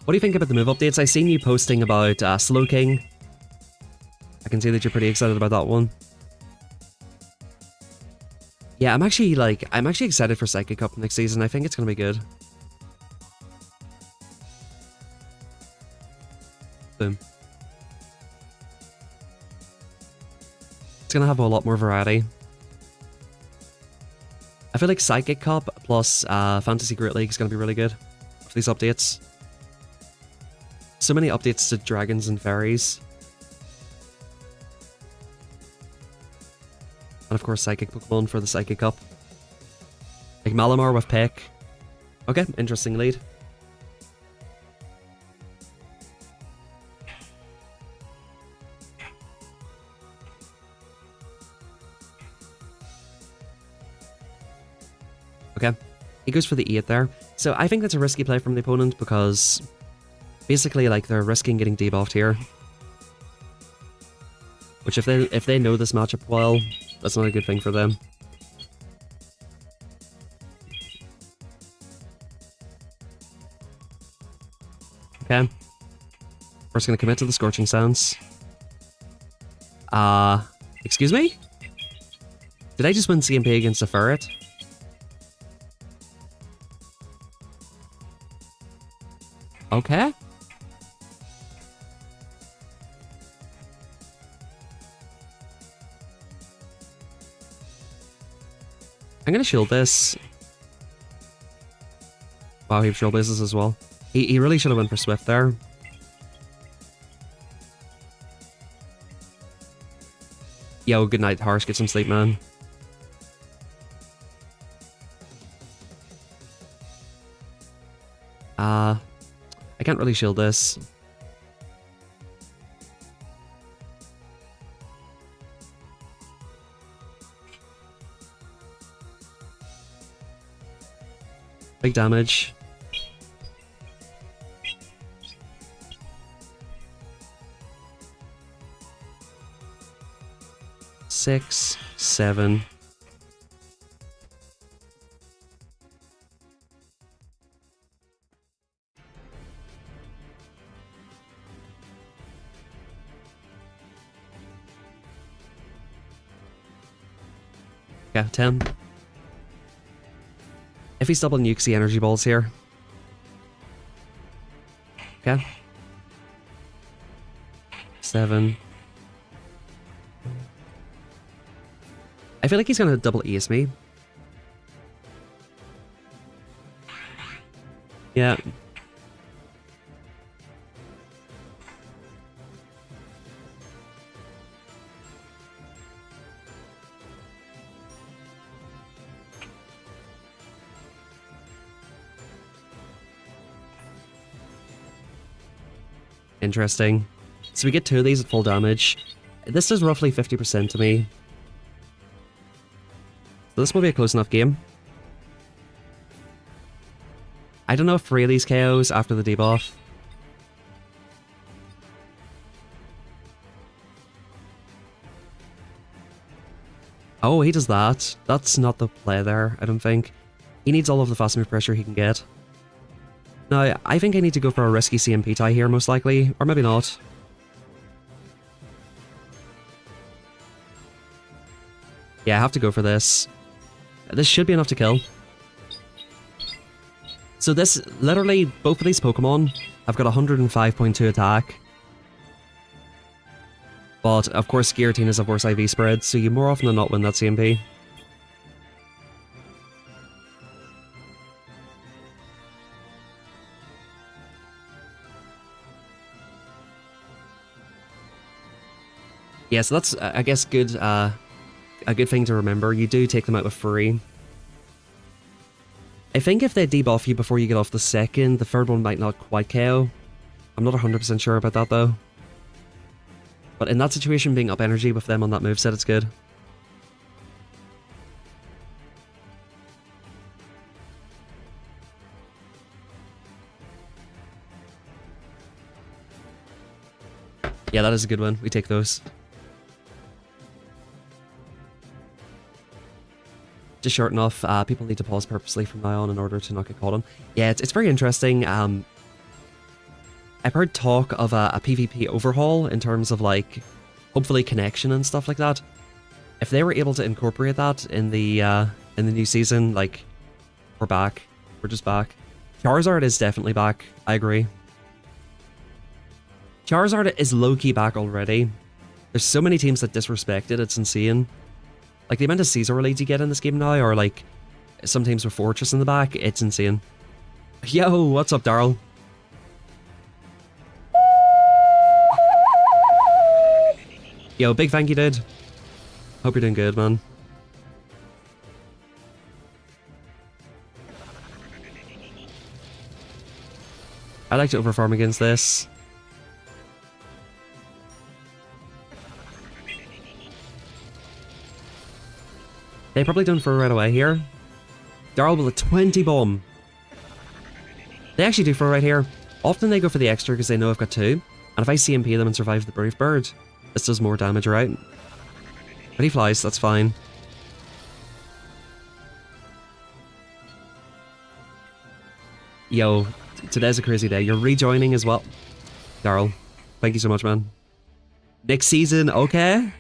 What do you think about the move updates? I seen you posting about Slow King. I can see that you're pretty excited about that one. Yeah, I'm actually excited for Psychic Cup next season. I think it's gonna be good. Boom. It's gonna have a lot more variety. I feel like Psychic Cup plus Fantasy Great League is gonna be really good for these updates. So many updates to dragons and fairies. And of course Psychic Pokemon for the Psychic Cup. Like Malamar with Pick. Okay, interesting lead. Okay, he goes for the 8 there. So I think that's a risky play from the opponent because basically like they're risking getting debuffed here. Which if they know this matchup well, that's not a good thing for them. Okay. We're just gonna commit to the Scorching Sands. Excuse me? Did I just win CMP against a ferret? Okay. I'm gonna shield this. Wow, he have shield bases as well. He really should have went for Swift there. Yo, good night, Harsh. Get some sleep, man. I can't really shield this. Big damage. Six, 7. Okay, 10. If he's double nukes the energy balls here. Okay. 7. I feel like he's gonna double ace me. Yeah. Interesting. So we get 2 of these at full damage. This does roughly 50% to me. So this will be a close enough game. I don't know if 3 of these KOs after the debuff. Oh, he does that. That's not the play there, I don't think. He needs all of the fast move pressure he can get. Now, I think I need to go for a risky CMP tie here, most likely. Or maybe not. Yeah, I have to go for this. This should be enough to kill. So this, literally, both of these Pokemon have got 105.2 attack. But of course, Giratina is of course IV spread, so you more often than not win that CMP. Yeah, so that's, I guess, good. A good thing to remember. You do take them out with free. I think if they debuff you before you get off the second, the third one might not quite KO. I'm not 100% sure about that though. But in that situation, being up energy with them on that moveset, it's good. Yeah, that is a good one. We take those. Just short enough. People need to pause purposely from now on in order to not get caught on. Yeah, it's very interesting. I've heard talk of a PvP overhaul in terms of like, hopefully connection and stuff like that. If they were able to incorporate that in the new season, like, we're back. We're just back. Charizard is definitely back. I agree. Charizard is low-key back already. There's so many teams that disrespect it. It's insane. Like, the amount of Caesar leads you get in this game now, or like, some teams with Fortress in the back, it's insane. Yo, what's up, Daryl? Yo, big thank you, dude. Hope you're doing good, man. I like to overfarm against this. They probably don't throw right away here. Daryl with a 20 bomb. They actually do throw right here. Often they go for the extra because they know I've got 2. And if I CMP them and survive the Brave Bird, this does more damage, right? But he flies, that's fine. Yo, today's a crazy day. You're rejoining as well. Daryl, thank you so much, man. Next season, okay.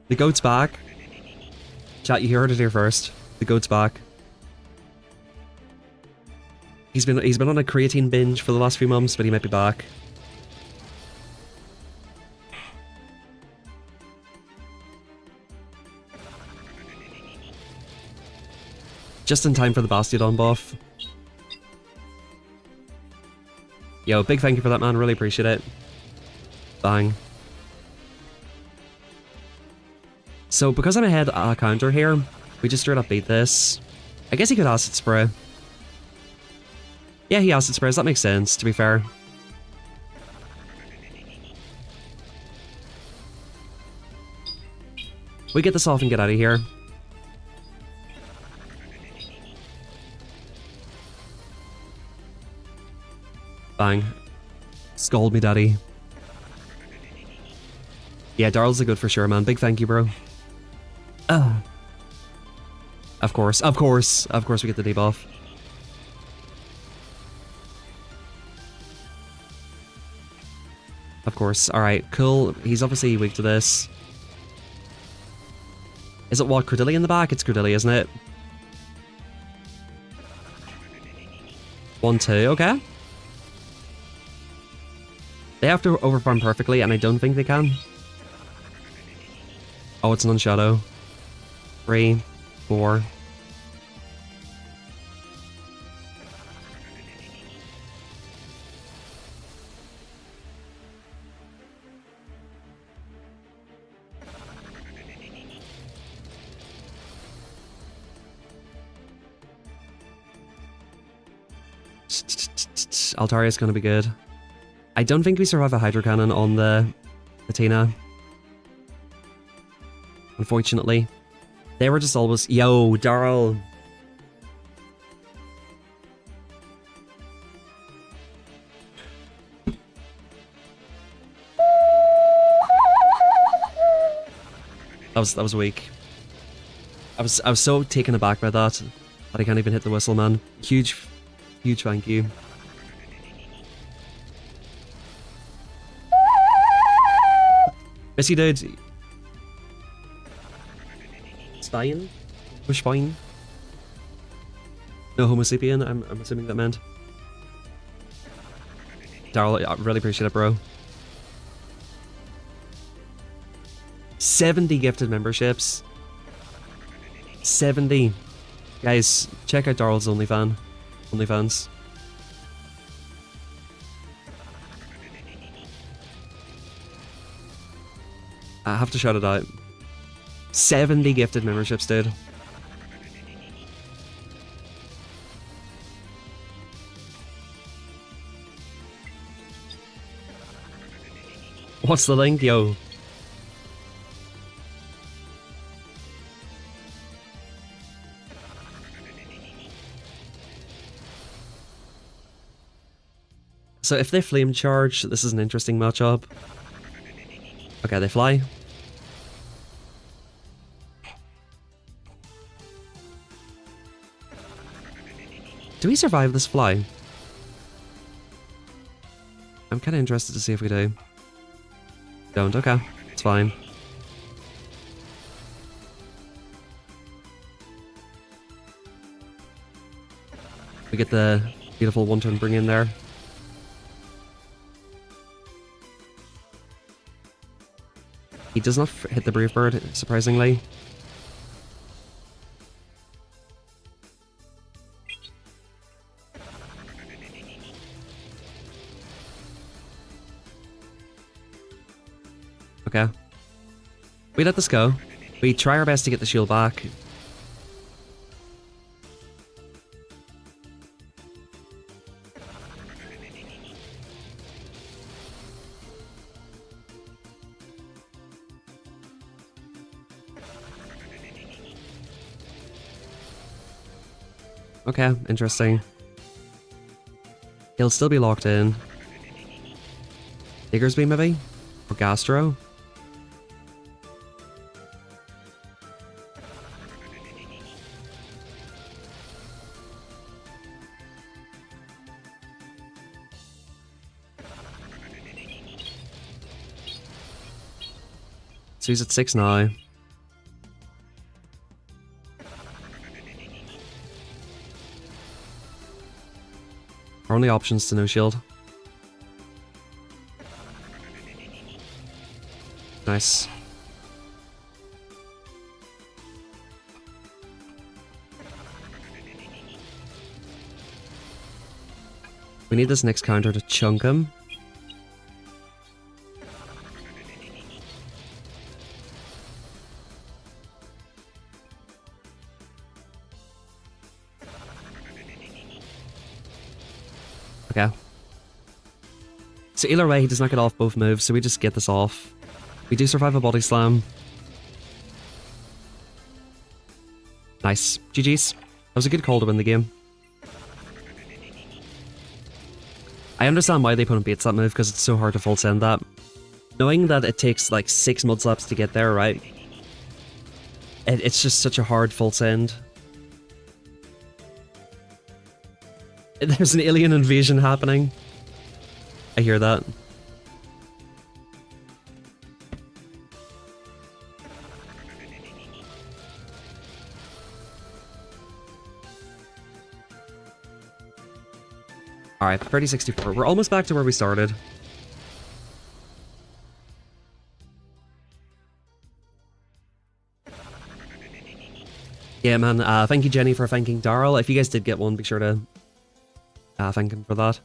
The goat's back. Chat, you heard it here first. The goat's back. He's been on a creatine binge for the last few months, but he might be back. Just in time for the Bastiodon buff. Yo, big thank you for that, man. Really appreciate it. Bang. So, because I'm ahead a counter here, we just straight up beat this. I guess he could Acid Spray. Yeah, he Acid Sprays. That makes sense, to be fair. We get this off and get out of here. Bang. Scold me, daddy. Yeah, Daryl's a good for sure, man. Big thank you, bro. Of course we get the debuff. Of course. Alright, cool. He's obviously weak to this. Is it what, Credilli in the back? It's Credilli, isn't it? 1-2, okay. They have to overfarm perfectly, and I don't think they can. Oh, it's an Unshadow. 3, 4. Altaria's gonna be good. I don't think we survive a Hydro Cannon on the Tina. Unfortunately. They were just always... Yo, Daryl! That was weak. I was so taken aback by that I can't even hit the whistle, man. Huge thank you. Miss you, dude. Spine? Or spine? No, Homo sapien, I'm assuming that meant. Daryl, I really appreciate it, bro. 70 gifted memberships. 70. Guys, check out Daryl's OnlyFans. I have to shout it out. 70 gifted memberships, dude. What's the link, yo? So if they flame charge, this is an interesting matchup. Okay, they fly. Do we survive this fly? I'm kind of interested to see if we do. Don't, okay. It's fine. We get the beautiful one-turn bring in there. He does not hit the Brave Bird, surprisingly. Okay. We let this go. We try our best to get the shield back. Okay, interesting. He'll still be locked in. Diggersby maybe? Or Gastro? So he's at 6 now. Our only options to no shield. Nice. We need this next counter to chunk him. Okay. So either way, he does not get off both moves, so we just get this off. We do survive a body slam. Nice. GG's. That was a good call to win the game. I understand why the opponent baits that move, because it's so hard to full send that. Knowing that it takes like 6 mud slaps to get there, right? It's just such a hard full send. There's an alien invasion happening. I hear that. Alright, 3064. We're almost back to where we started. Yeah, man. Thank you, Jenny, for thanking Daryl. If you guys did get one, be sure to thank him for that.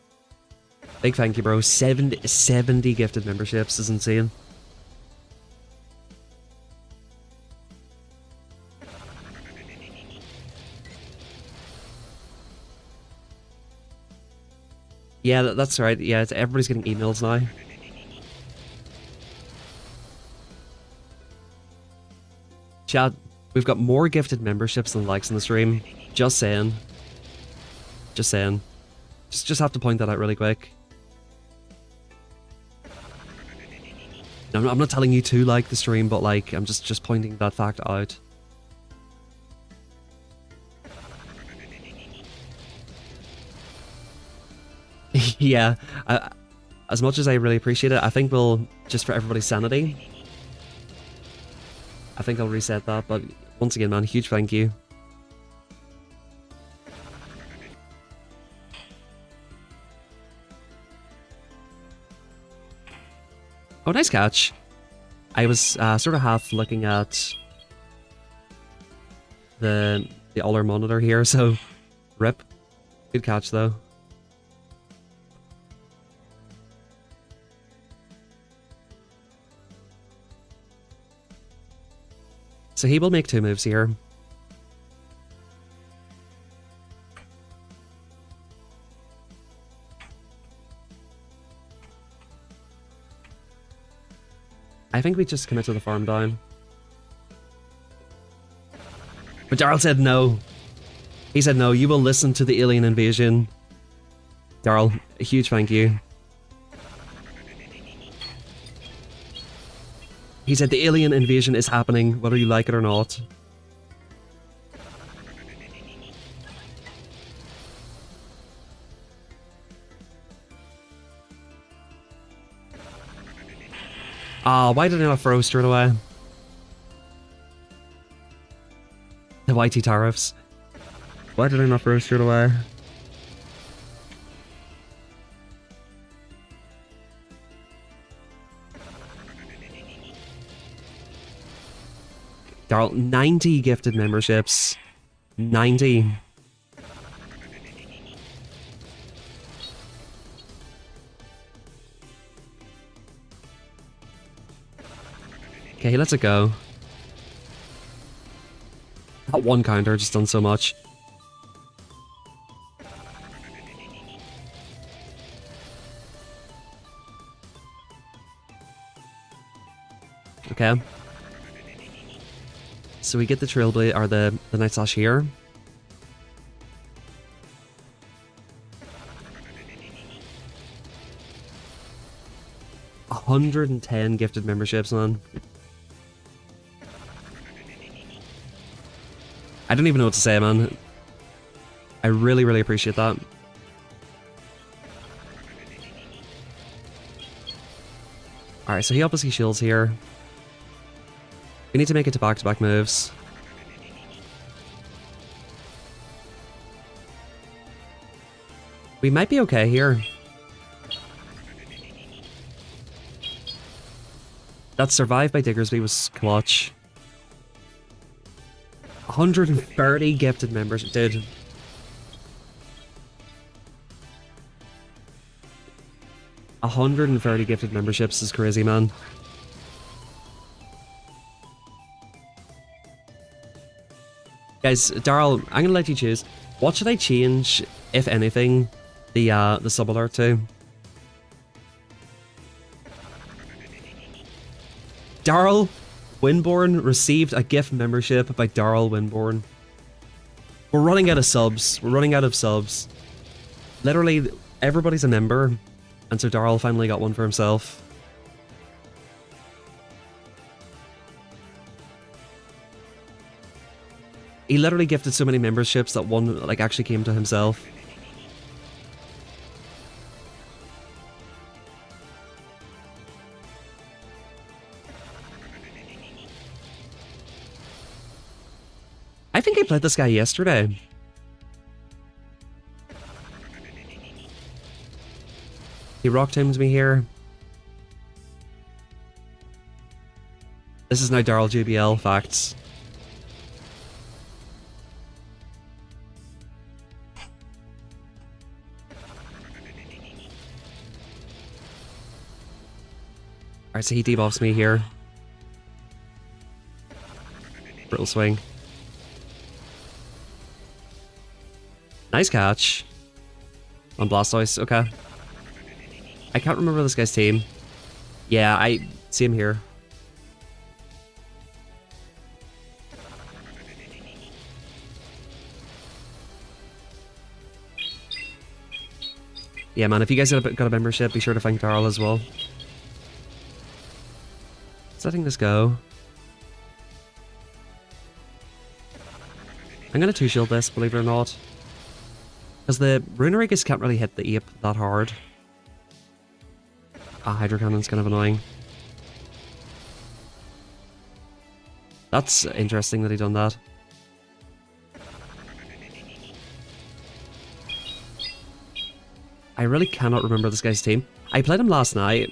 Big thank you, bro. 70 gifted memberships is insane. Yeah, that's right. Yeah, everybody's getting emails now. Chat, we've got more gifted memberships than likes in the stream. Just saying. Just saying. Just have to point that out really quick. I'm not telling you to like the stream, but like I'm just pointing that fact out. Yeah, as much as I really appreciate it, I think we'll, just for everybody's sanity, I think I'll reset that, but once again, man, huge thank you. Oh, nice catch. I was sort of half looking at the other monitor here, so rip. Good catch though. So he will make 2 moves here. I think we just commit to the farm down. But Darryl said no. He said no, you will listen to the alien invasion. Darryl, a huge thank you. He said the alien invasion is happening, whether you like it or not. Ah, why did I not throw straight away? The YT tariffs. Why did I not throw straight away? Darryl, 90 gifted memberships. 90. Okay, let's it go. That one counter just done so much. Okay. So we get the Trailblade, or the Night Slash here. $110 gifted memberships, man. I don't even know what to say, man. I really, really appreciate that. Alright, so he obviously shields here. We need to make it to back-to-back moves. We might be okay here. That survive by Diggersby was clutch. 130 gifted members, dude. A 130 gifted memberships is crazy, man. Guys, Darryl, I'm gonna let you choose. What should I change, if anything, the sub alert to? Darryl Winborn received a gift membership by Darryl Winborn. We're running out of subs. We're running out of subs. Literally, everybody's a member, and so Darryl finally got one for himself. He literally gifted so many memberships that one like actually came to himself. I think I played this guy yesterday. He rocked him to me here. This is now Darryl JBL facts. Alright, so he debuffs me here. Brittle swing. Nice catch. On Blastoise, okay. I can't remember this guy's team. Yeah, I see him here. Yeah, man, if you guys got a membership, be sure to thank Darryl as well. Let's letting this go. I'm gonna 2-shield this, believe it or not. Because the Runerigus can't really hit the ape that hard. Ah, Hydro Cannon's kind of annoying. That's interesting that he done that. I really cannot remember this guy's team. I played him last night.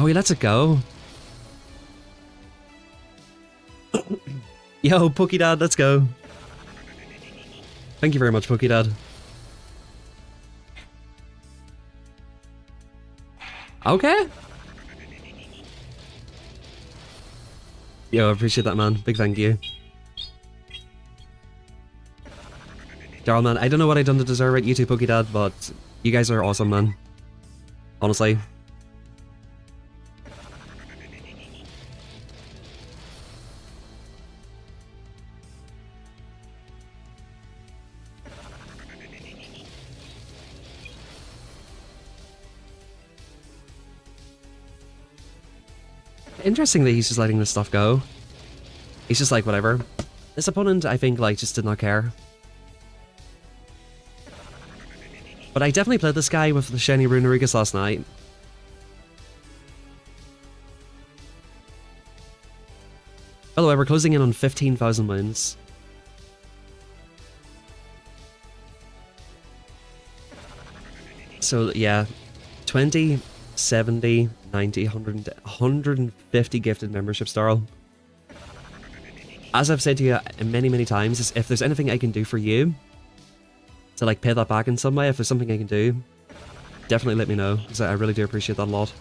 Oh, he lets it go. Yo, Pokey Dad, let's go. Thank you very much, Pokey Dad. Okay. Yo, I appreciate that, man. Big thank you. Daryl, man, I don't know what I done to deserve it, you too, Pokey Dad, but you guys are awesome, man. Honestly. Interesting that he's just letting this stuff go. He's just like, whatever. This opponent, I think, like, just did not care. But I definitely played this guy with the shiny Runerigus last night. By the way, we're closing in on 15,000 wins. So, yeah. 20, 70, 90, 100, 150 gifted membership, Starl. As I've said to you many, many times, is if there's anything I can do for you to like pay that back in some way, if there's something I can do, definitely let me know, because I really do appreciate that a lot.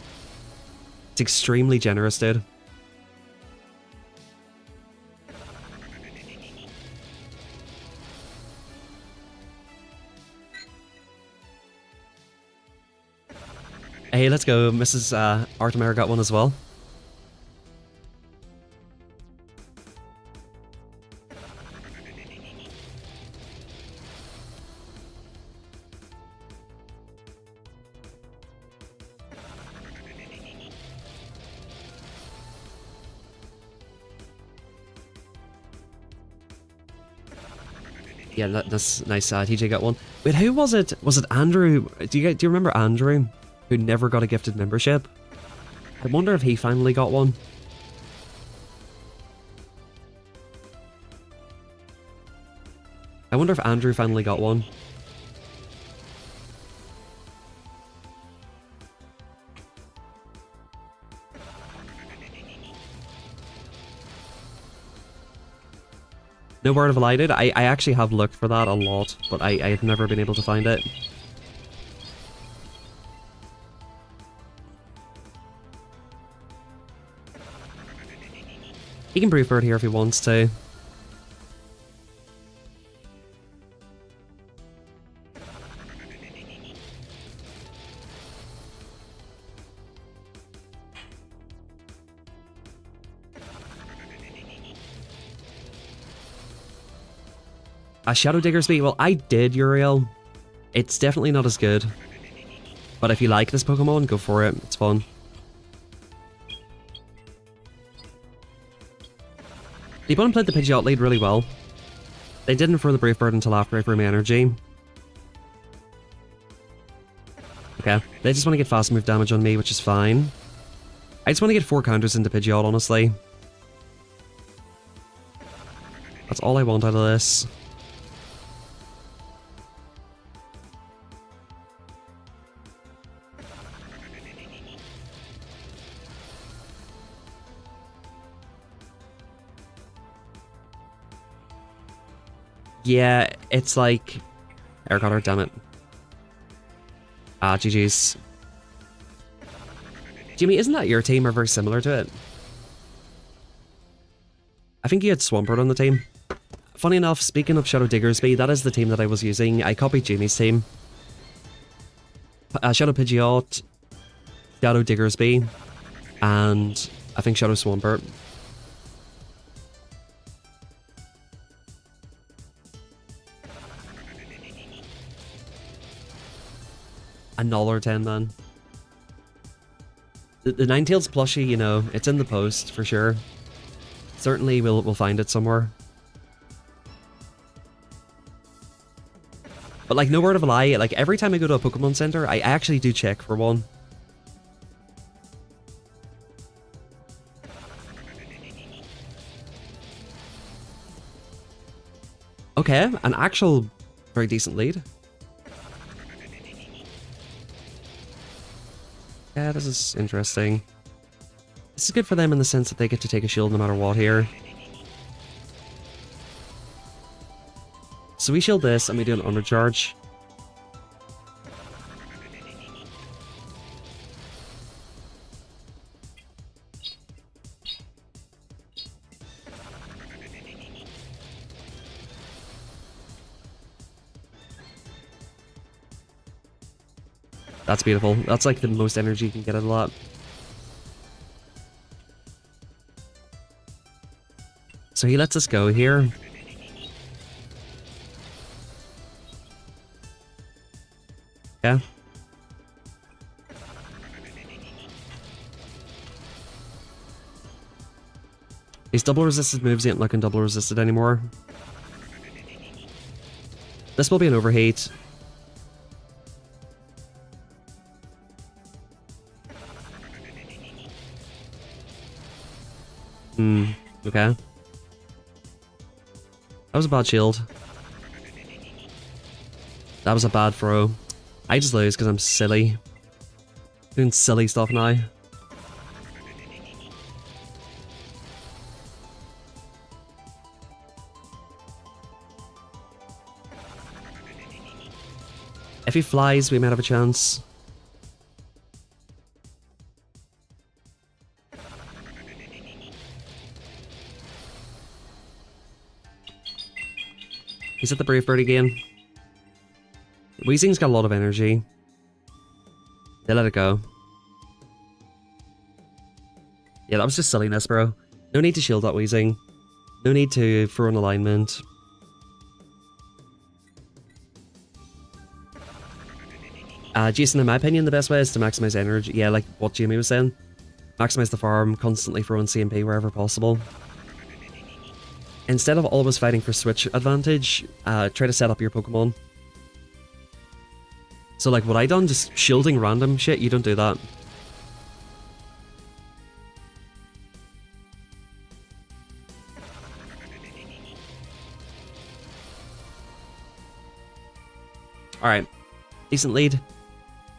It's extremely generous, dude. Hey, let's go. Mrs. Artemer got one as well. Yeah, that's nice. TJ got one. Wait, who was it? Was it Andrew? Do you remember Andrew, who never got a gifted membership? I wonder if he finally got one. I wonder if Andrew finally got one. No word of a lie, dude. I actually have looked for that a lot, but I've never been able to find it. He can brew for it here if he wants to. A Shadow Diggersby? Well, I did, Uriel. It's definitely not as good. But if you like this Pokemon, go for it. It's fun. The opponent played the Pidgeot lead really well. They didn't throw the Brave Bird until after I threw my energy. Okay, they just want to get fast move damage on me, which is fine. I just want to get 4 counters into Pidgeot, honestly. That's all I want out of this. Yeah, it's like... Air Cutter, damn it. Ah, GG's. Jimmy, isn't that your team or very similar to it? I think you had Swampert on the team. Funny enough, speaking of Shadow Diggersby, that is the team that I was using. I copied Jimmy's team. Shadow Pidgeot, Shadow Diggersby, and I think Shadow Swampert. Another 10, man. The Ninetales plushie, you know, it's in the post for sure. Certainly we'll find it somewhere. But like, no word of a lie, like every time I go to a Pokemon Center, I actually do check for one. Okay, an actual very decent lead. Yeah, this is interesting. This is good for them in the sense that they get to take a shield no matter what here. So we shield this and we do an undercharge. That's beautiful. That's like the most energy you can get out of a lot. So he lets us go here. Yeah. These double resisted moves ain't looking double resisted anymore. This will be an overheat. Okay. That was a bad shield. That was a bad throw. I just lose because I'm silly. Doing silly stuff now. If he flies, we might have a chance. He's at the Brave Bird again. Weezing's got a lot of energy. They let it go. Yeah, that was just silliness, bro. No need to shield that Weezing. No need to throw an alignment. Jason, in my opinion, the best way is to maximize energy. Yeah, like what Jamie was saying. Maximize the farm, constantly throwing CMP wherever possible. Instead of always fighting for switch advantage, try to set up your Pokemon. So like what I done, just shielding random shit, you don't do that. Alright, decent lead.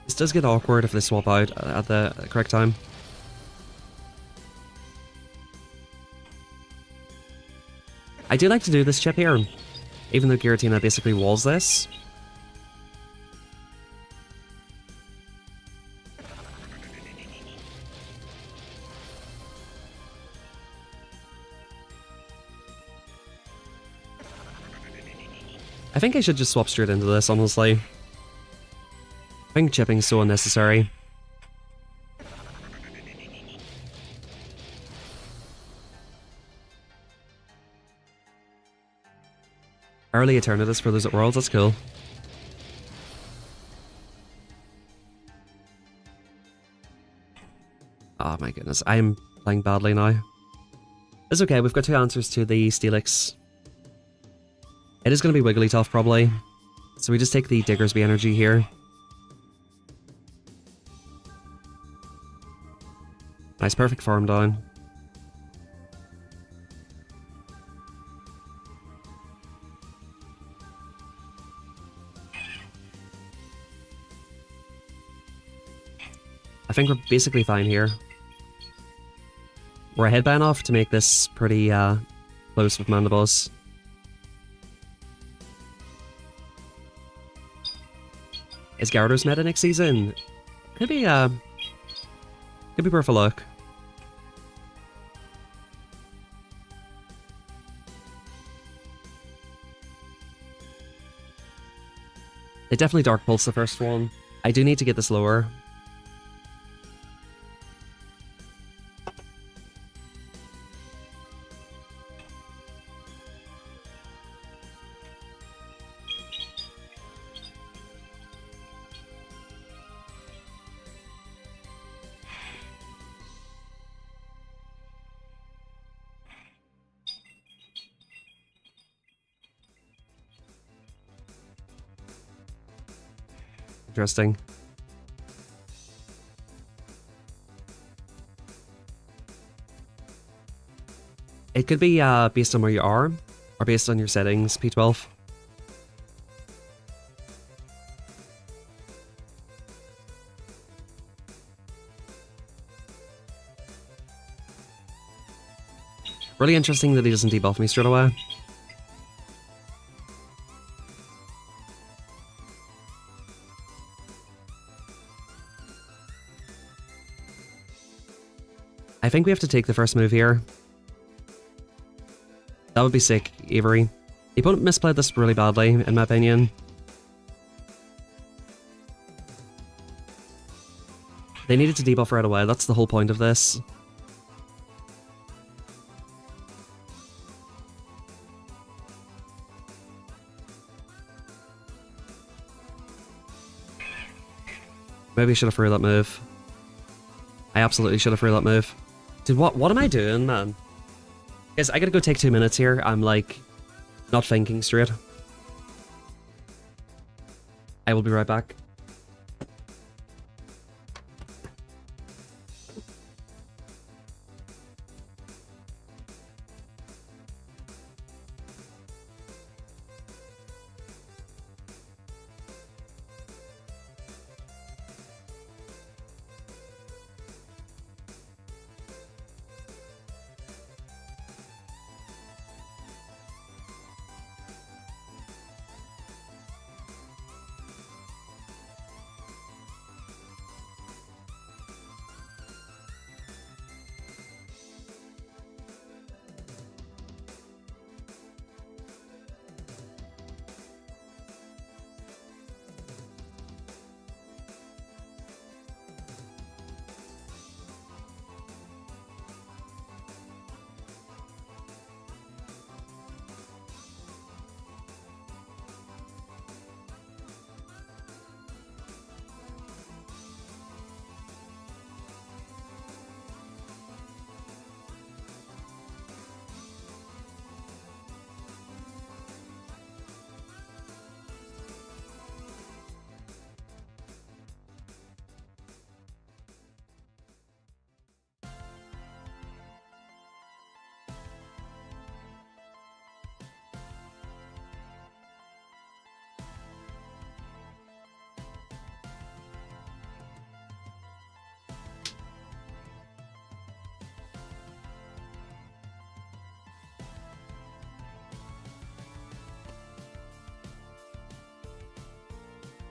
This does get awkward if they swap out at the correct time. I do like to do this chip here, even though Giratina basically walls this. I think I should just swap straight into this, honestly. I think chipping's so unnecessary. Early Eternatus for those at Worlds, that's cool. Oh my goodness, I'm playing badly now. It's okay, we've got 2 answers to the Steelix. It is going to be Wigglytuff, probably. So we just take the Diggersby energy here. Nice, perfect farm down. I think we're basically fine here. We're a headband off to make this pretty close with Mandibus. Is Gyarados meta next season? Could be worth a look. They definitely Dark Pulse the first one. I do need to get this lower. Interesting. It could be based on where you are, or based on your settings, P12. Really interesting that he doesn't debuff me straight away. I think we have to take the first move here. That would be sick, Avery. The opponent misplayed this really badly, in my opinion. They needed to debuff right away, that's the whole point of this. Maybe I should have threw that move. I absolutely should have threw that move. Dude, what am I doing, man? Guys, I gotta go take 2 minutes here. I'm like, not thinking straight. I will be right back.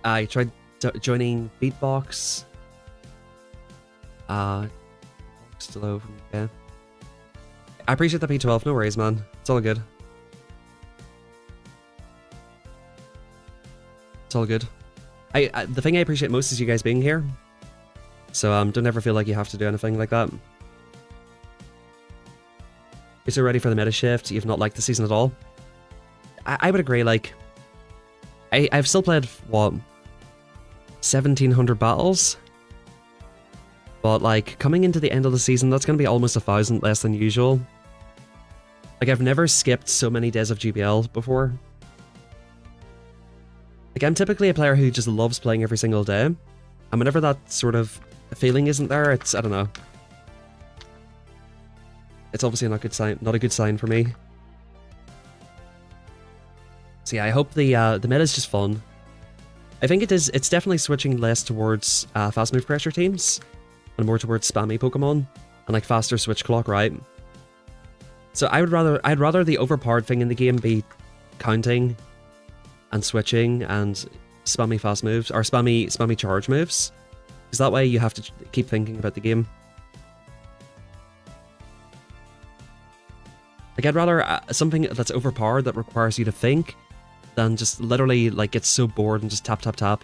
I tried joining Beatbox. Still over. Yeah. I appreciate the P12. No worries, man. It's all good. It's all good. The thing I appreciate most is you guys being here. So don't ever feel like you have to do anything like that. You're so ready for the meta shift. You've not liked the season at all. I would agree. Like, I've still played what, 1,700 battles. But like coming into the end of the season, that's going to be almost 1,000 less than usual. Like I've never skipped so many days of GBL before. Like I'm typically a player who just loves playing every single day. And whenever that sort of feeling isn't there, it's, I don't know. It's obviously not a good sign for me. So yeah, I hope the meta is just fun. I think it's definitely switching less towards fast move pressure teams and more towards spammy Pokemon and like faster switch clock, right? So I'd rather the overpowered thing in the game be counting and switching and spammy fast moves or spammy charge moves, because that way you have to keep thinking about the game. Like I'd rather something that's overpowered that requires you to think than just literally like get so bored and just tap tap tap.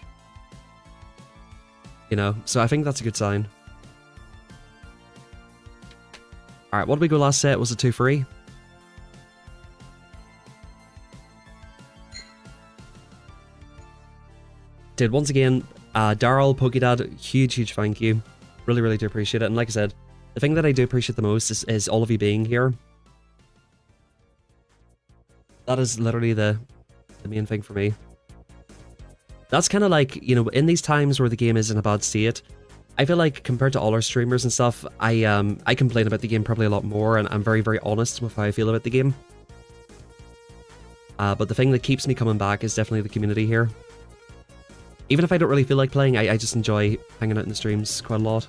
You know, so I think that's a good sign. Alright, what did we go last set? Was it 2-3? Dude, once again, Daryl, Pokedad, huge thank you. Really do appreciate it. And like I said, the thing that I do appreciate the most is all of you being here. That is literally the main thing for me. That's kind of like, you know, in these times where the game is in a bad state, I feel like compared to all our streamers and stuff, I complain about the game probably a lot more, and I'm very honest with how I feel about the game. But the thing that keeps me coming back is definitely the community here. Even if I don't really feel like playing, I just enjoy hanging out in the streams quite a lot.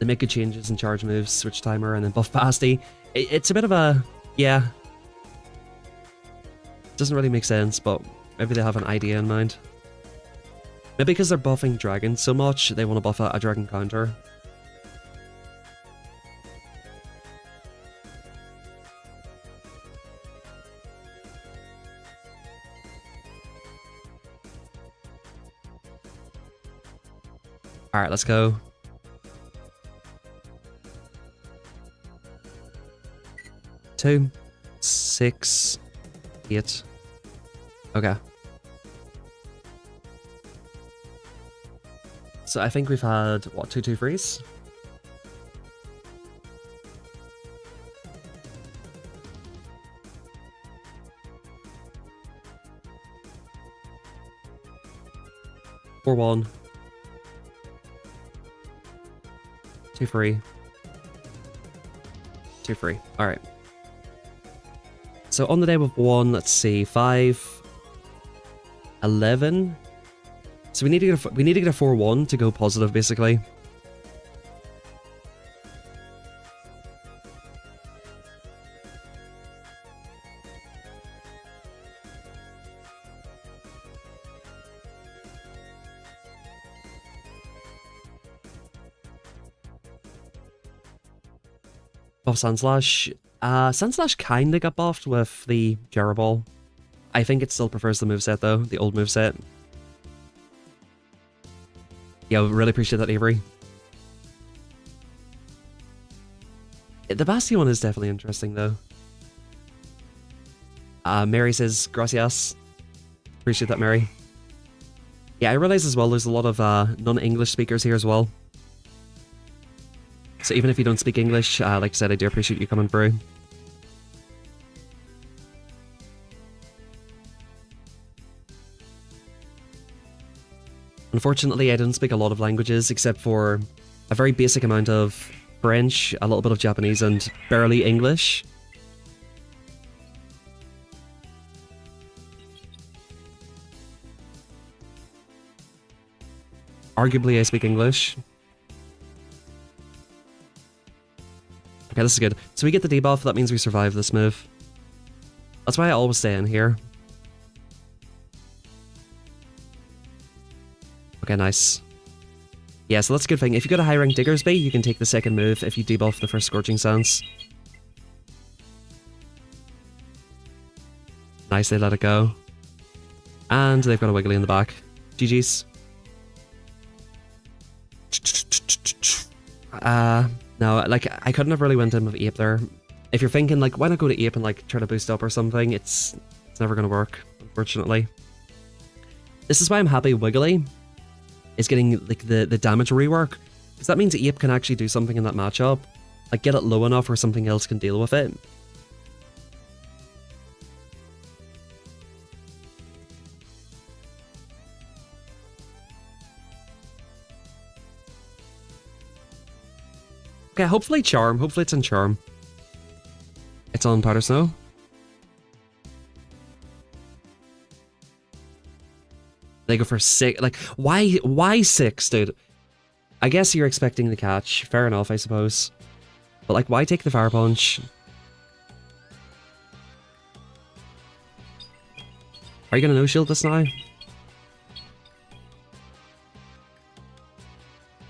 They make good changes in charge moves, switch timer, and then buff capacity. It's a bit of a... yeah. Doesn't really make sense, but maybe they have an idea in mind. Maybe because they're buffing dragons so much, they want to buff a dragon counter. Alright, let's go. Two, 6, 8. Okay. So I think we've had, what, 2 frees? Four, 1. 2 free. 2 free. Alright. So on the day of 1, let's see, 5, 11. So we need to get a 4-1 to go positive, basically. Buff Sandslash. Sandslash kinda got buffed with the Gyro Ball. I think it still prefers the moveset though, the old moveset. Yeah, really appreciate that, Avery. The Bastion one is definitely interesting though. Mary says, gracias. Appreciate that, Mary. Yeah, I realize as well there's a lot of non-English speakers here as well. So even if you don't speak English, like I said, I do appreciate you coming through. Unfortunately, I don't speak a lot of languages except for a very basic amount of French, a little bit of Japanese, and barely English. Arguably, I speak English. Okay, this is good. So we get the debuff, that means we survive this move. That's why I always stay in here. Okay, nice. Yeah, so that's a good thing. If you go to high rank Diggersby, you can take the second move if you debuff the first Scorching Sands. Nice, they let it go. And they've got a Wiggly in the back. GG's. No, like, I couldn't have really went in with Ape there. If you're thinking, like, why not go to Ape and, like, try to boost up or something, it's never gonna work, unfortunately. This is why I'm happy Wiggly is getting, like, the damage rework. Because that means Ape can actually do something in that matchup. Like, get it low enough where something else can deal with it. Okay, hopefully Charm. Hopefully it's in Charm. It's on Powder Snow. They go for 6. Like, why 6, dude? I guess you're expecting the catch. Fair enough, I suppose. But, like, why take the Fire Punch? Are you gonna no-shield this now?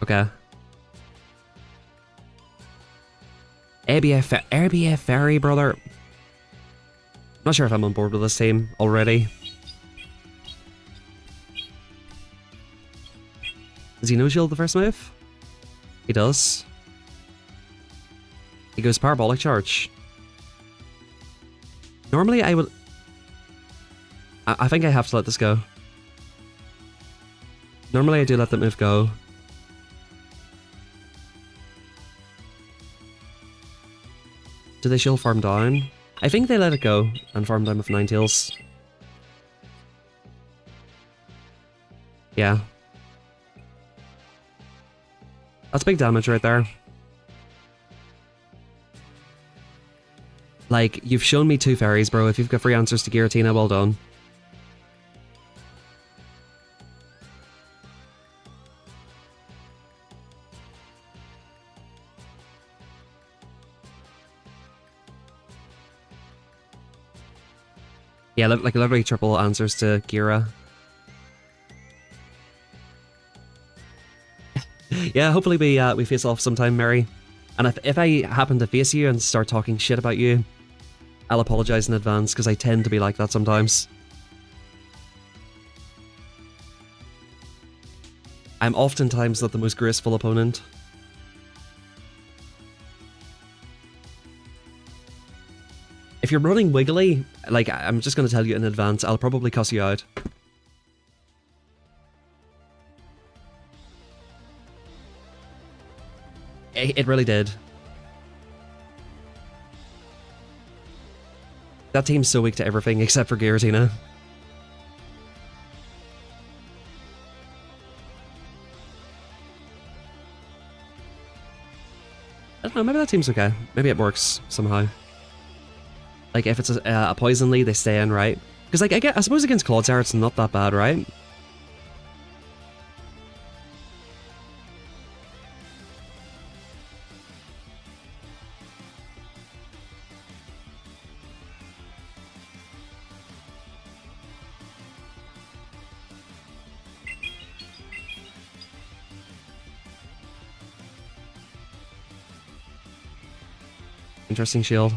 Okay. RBF Ferry, brother. Not sure if I'm on board with this team already. Does he no-shield the first move? He does. He goes Parabolic Charge. Normally I would... I think I have to let this go. Normally I do let that move go. Do they shield farm down? I think they let it go and farm down with Ninetales. Yeah. That's big damage right there. Like, you've shown me 2 fairies, bro. If you've got free answers to Giratina, well done. Yeah, like literally triple answers to Gira. Yeah, hopefully we face off sometime, Mary. And if I happen to face you and start talking shit about you, I'll apologize in advance, because I tend to be like that sometimes. I'm oftentimes not the most graceful opponent. If you're running Wiggly, like, I'm just going to tell you in advance, I'll probably cuss you out. It really did. That team's so weak to everything except for Giratina. I don't know, maybe that team's okay. Maybe it works somehow. Like, if it's a Poison lead, they stay in, right? Because, like, I suppose against Clodsire, it's not that bad, right? Interesting shield.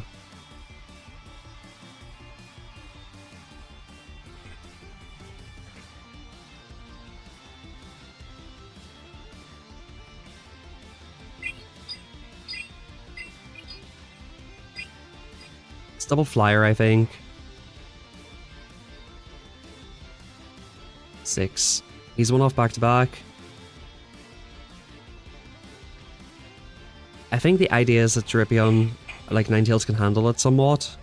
It's double flyer, I think. 6. He's one off back to back. I think the idea is that Dripion, like, Ninetales can handle it somewhat.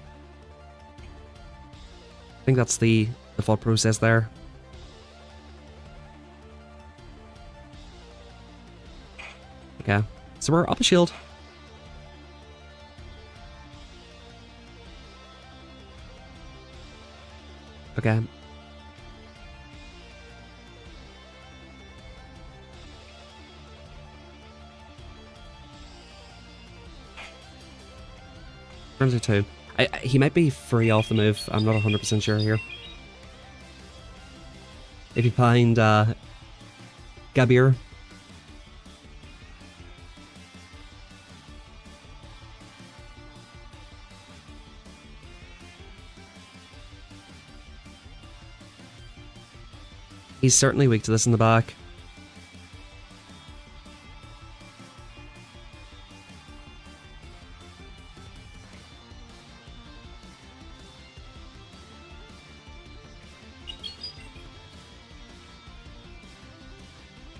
I think that's the thought process there. Okay, so we're up a shield. Okay. Turns are 2. He might be free off the move. I'm not 100% sure here. If you find Gabir. He's certainly weak to this in the back.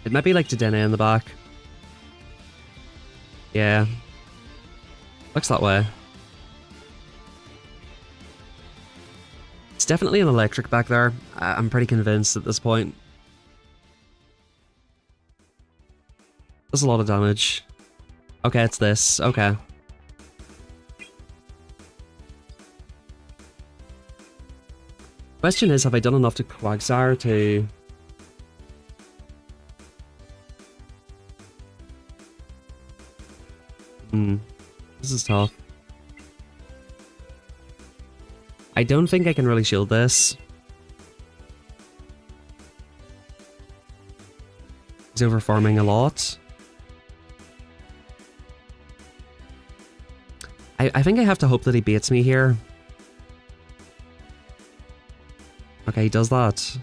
It might be like Dedenne in the back. Yeah. Looks that way. It's definitely an electric back there. I'm pretty convinced at this point. That's a lot of damage. Okay, it's this. Okay. Question is, have I done enough to Quagsire to... This is tough. I don't think I can really shield this. He's over farming a lot. I think I have to hope that he baits me here. Okay, he does that.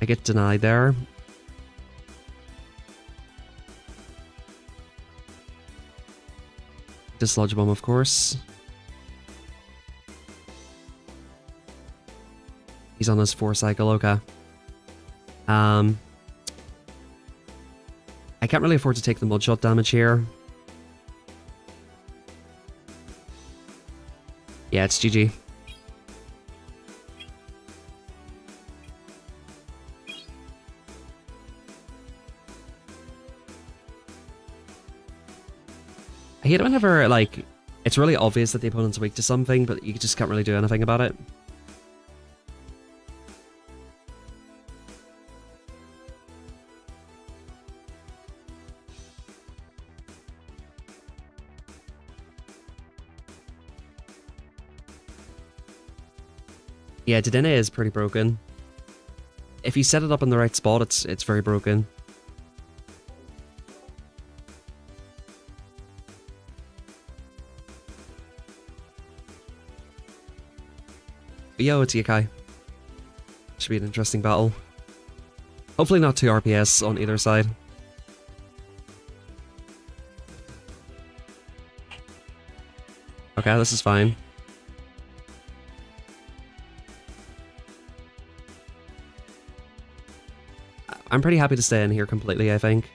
I get denied there. Dislodge bomb, of course. He's on his 4 cycle, okay. I can't really afford to take the mudshot damage here. Yeah, it's GG. I hate it whenever, like, it's really obvious that the opponent's weak to something, but you just can't really do anything about it. Yeah, Dedenne is pretty broken. If you set it up in the right spot, it's very broken. But yo, it's Yakai. Should be an interesting battle. Hopefully not 2 RPS on either side. Okay, this is fine. I'm pretty happy to stay in here completely, I think.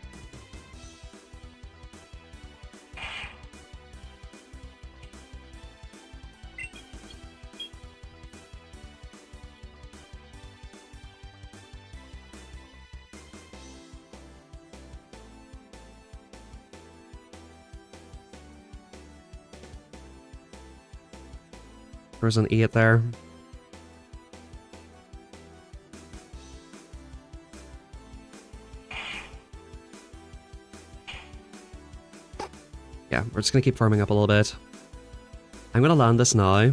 There's an 8 there. Yeah, we're just gonna keep farming up a little bit. I'm gonna land this now.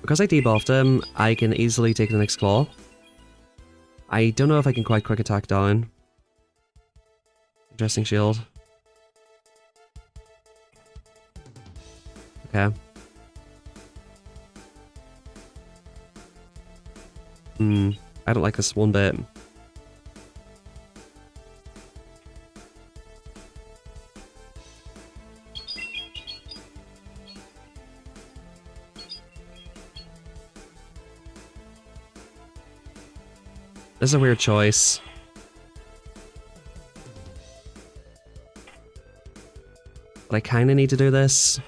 Because I debuffed him, I can easily take the next claw. I don't know if I can quite quick attack down. Interesting shield. Okay. I don't like this one bit. This is a weird choice. But I kind of need to do this.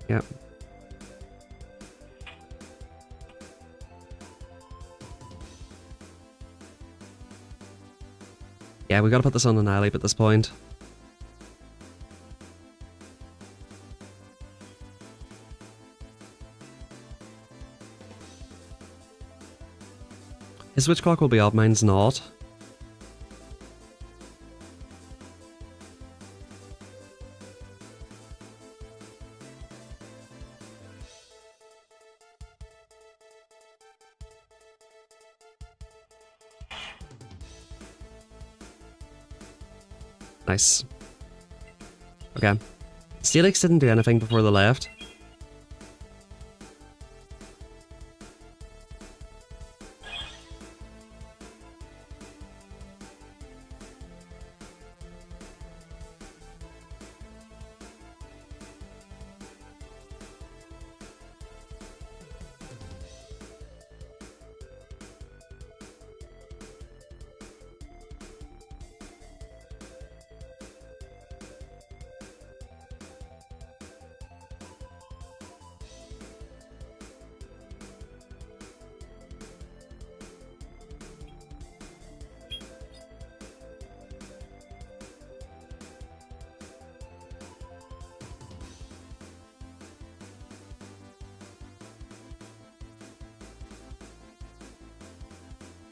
Yep. Yeah, we gotta put this on Annihilate at this point. His switch clock will be up, mine's not. Nice. Okay. Steelix didn't do anything before the left.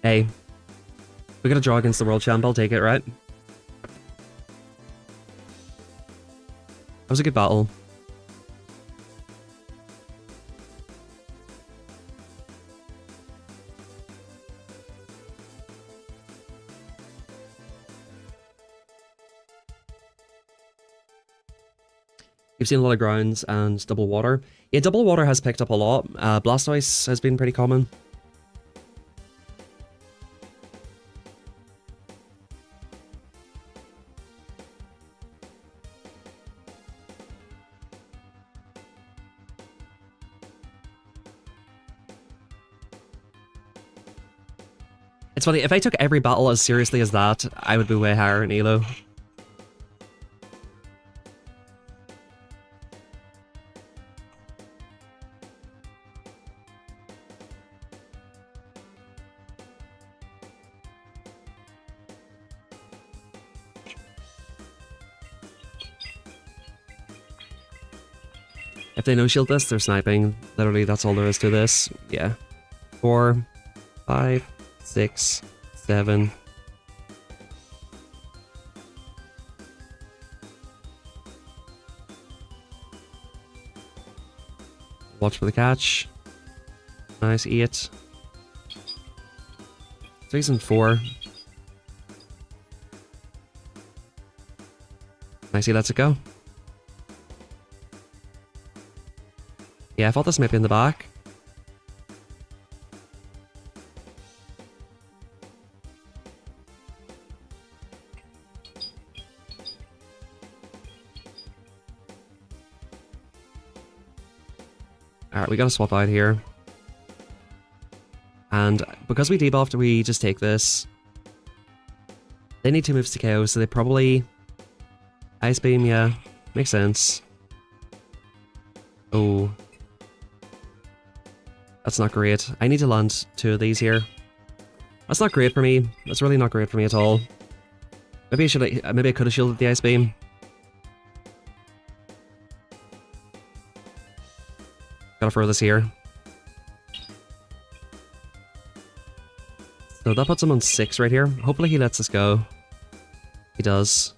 Hey, we got a draw against the world champ, I'll take it, right? That was a good battle. You've seen a lot of grounds and double water. Yeah, double water has picked up a lot. Blastoise has been pretty common. It's funny, if I took every battle as seriously as that, I would be way higher in Elo. If they no-shield this, they're sniping. Literally, that's all there is to this. Yeah. 4, 5, 6, 7. Watch for the catch. Nice, 8. 3 and 4. Nice, he lets it go. Yeah, I thought this might be in the back. Alright, we gotta swap out here. And because we debuffed, we just take this. They need 2 moves to KO, so they probably... Ice Beam, yeah. Makes sense. Oh. That's not great. I need to land 2 of these here. That's not great for me. That's really not great for me at all. Maybe I could have shielded the Ice Beam. Gotta throw this here. So that puts him on 6 right here. Hopefully he lets us go. He does.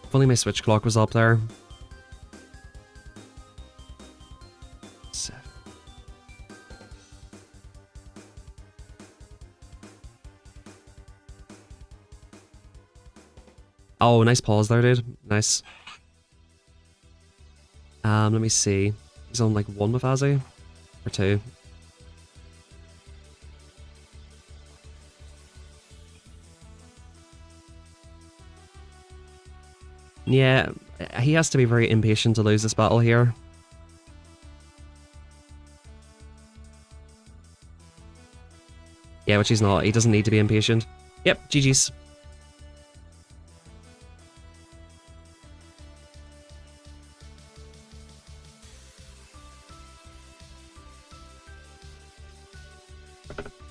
If only my switch clock was up there. 7. Oh, nice pause there, dude. Nice. Let me see. He's on like 1 with Azzy? Or 2? Yeah, he has to be very impatient to lose this battle here. Yeah, which he's not. He doesn't need to be impatient. Yep, GG's.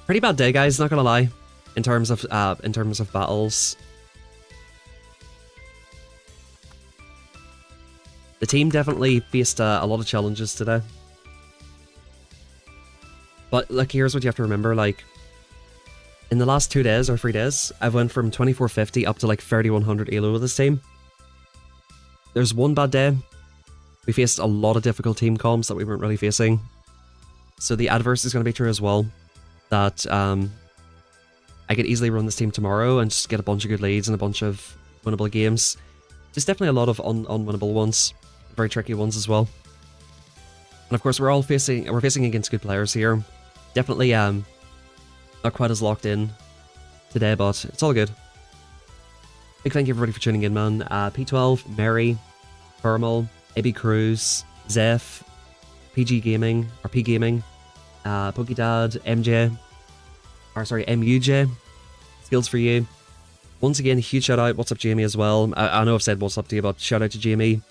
Pretty bad day, guys, not gonna lie. In terms of battles. The team definitely faced a lot of challenges today. But, like, here's what you have to remember, like, in the last 2 days, or 3 days, I've went from 2450 up to, like, 3100 elo with this team. There's one bad day. We faced a lot of difficult team comps that we weren't really facing. So the adverse is going to be true as well. That, I could easily run this team tomorrow and just get a bunch of good leads and a bunch of winnable games. Just definitely a lot of unwinnable ones. Very tricky ones as well. And of course we're facing against good players here. Definitely not quite as locked in today, but it's all good. Big thank you everybody for tuning in, man. P12, Mary, Thermal, AB Cruz, Zeph, PG Gaming, or P Gaming, Pokedad, MUJ, Skills for You. Once again, huge shout out. What's up, Jamie, as well? I know I've said what's up to you, but shout out to Jamie,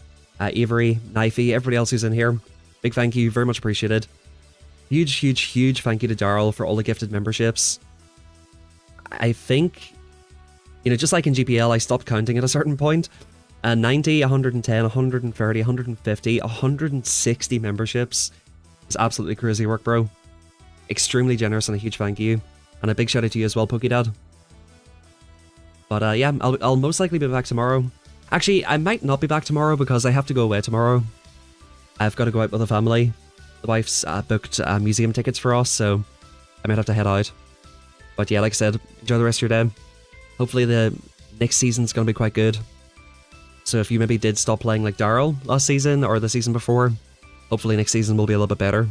Avery, Knifey, everybody else who's in here. Big thank you, very much appreciated. Huge thank you to Daryl for all the gifted memberships. I think, you know, just like in GPL, I stopped counting at a certain point. 90, 110, 130, 150, 160 memberships. It's absolutely crazy work, bro. Extremely generous and a huge thank you. And a big shout out to you as well, Pokedad. But yeah, I'll most likely be back tomorrow. Actually, I might not be back tomorrow because I have to go away tomorrow. I've got to go out with the family. The wife's booked museum tickets for us, so I might have to head out. But yeah, like I said, enjoy the rest of your day. Hopefully the next season's going to be quite good. So if you maybe did stop playing like Daryl last season or the season before, hopefully next season will be a little bit better.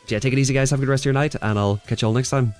But yeah, take it easy, guys. Have a good rest of your night, and I'll catch you all next time.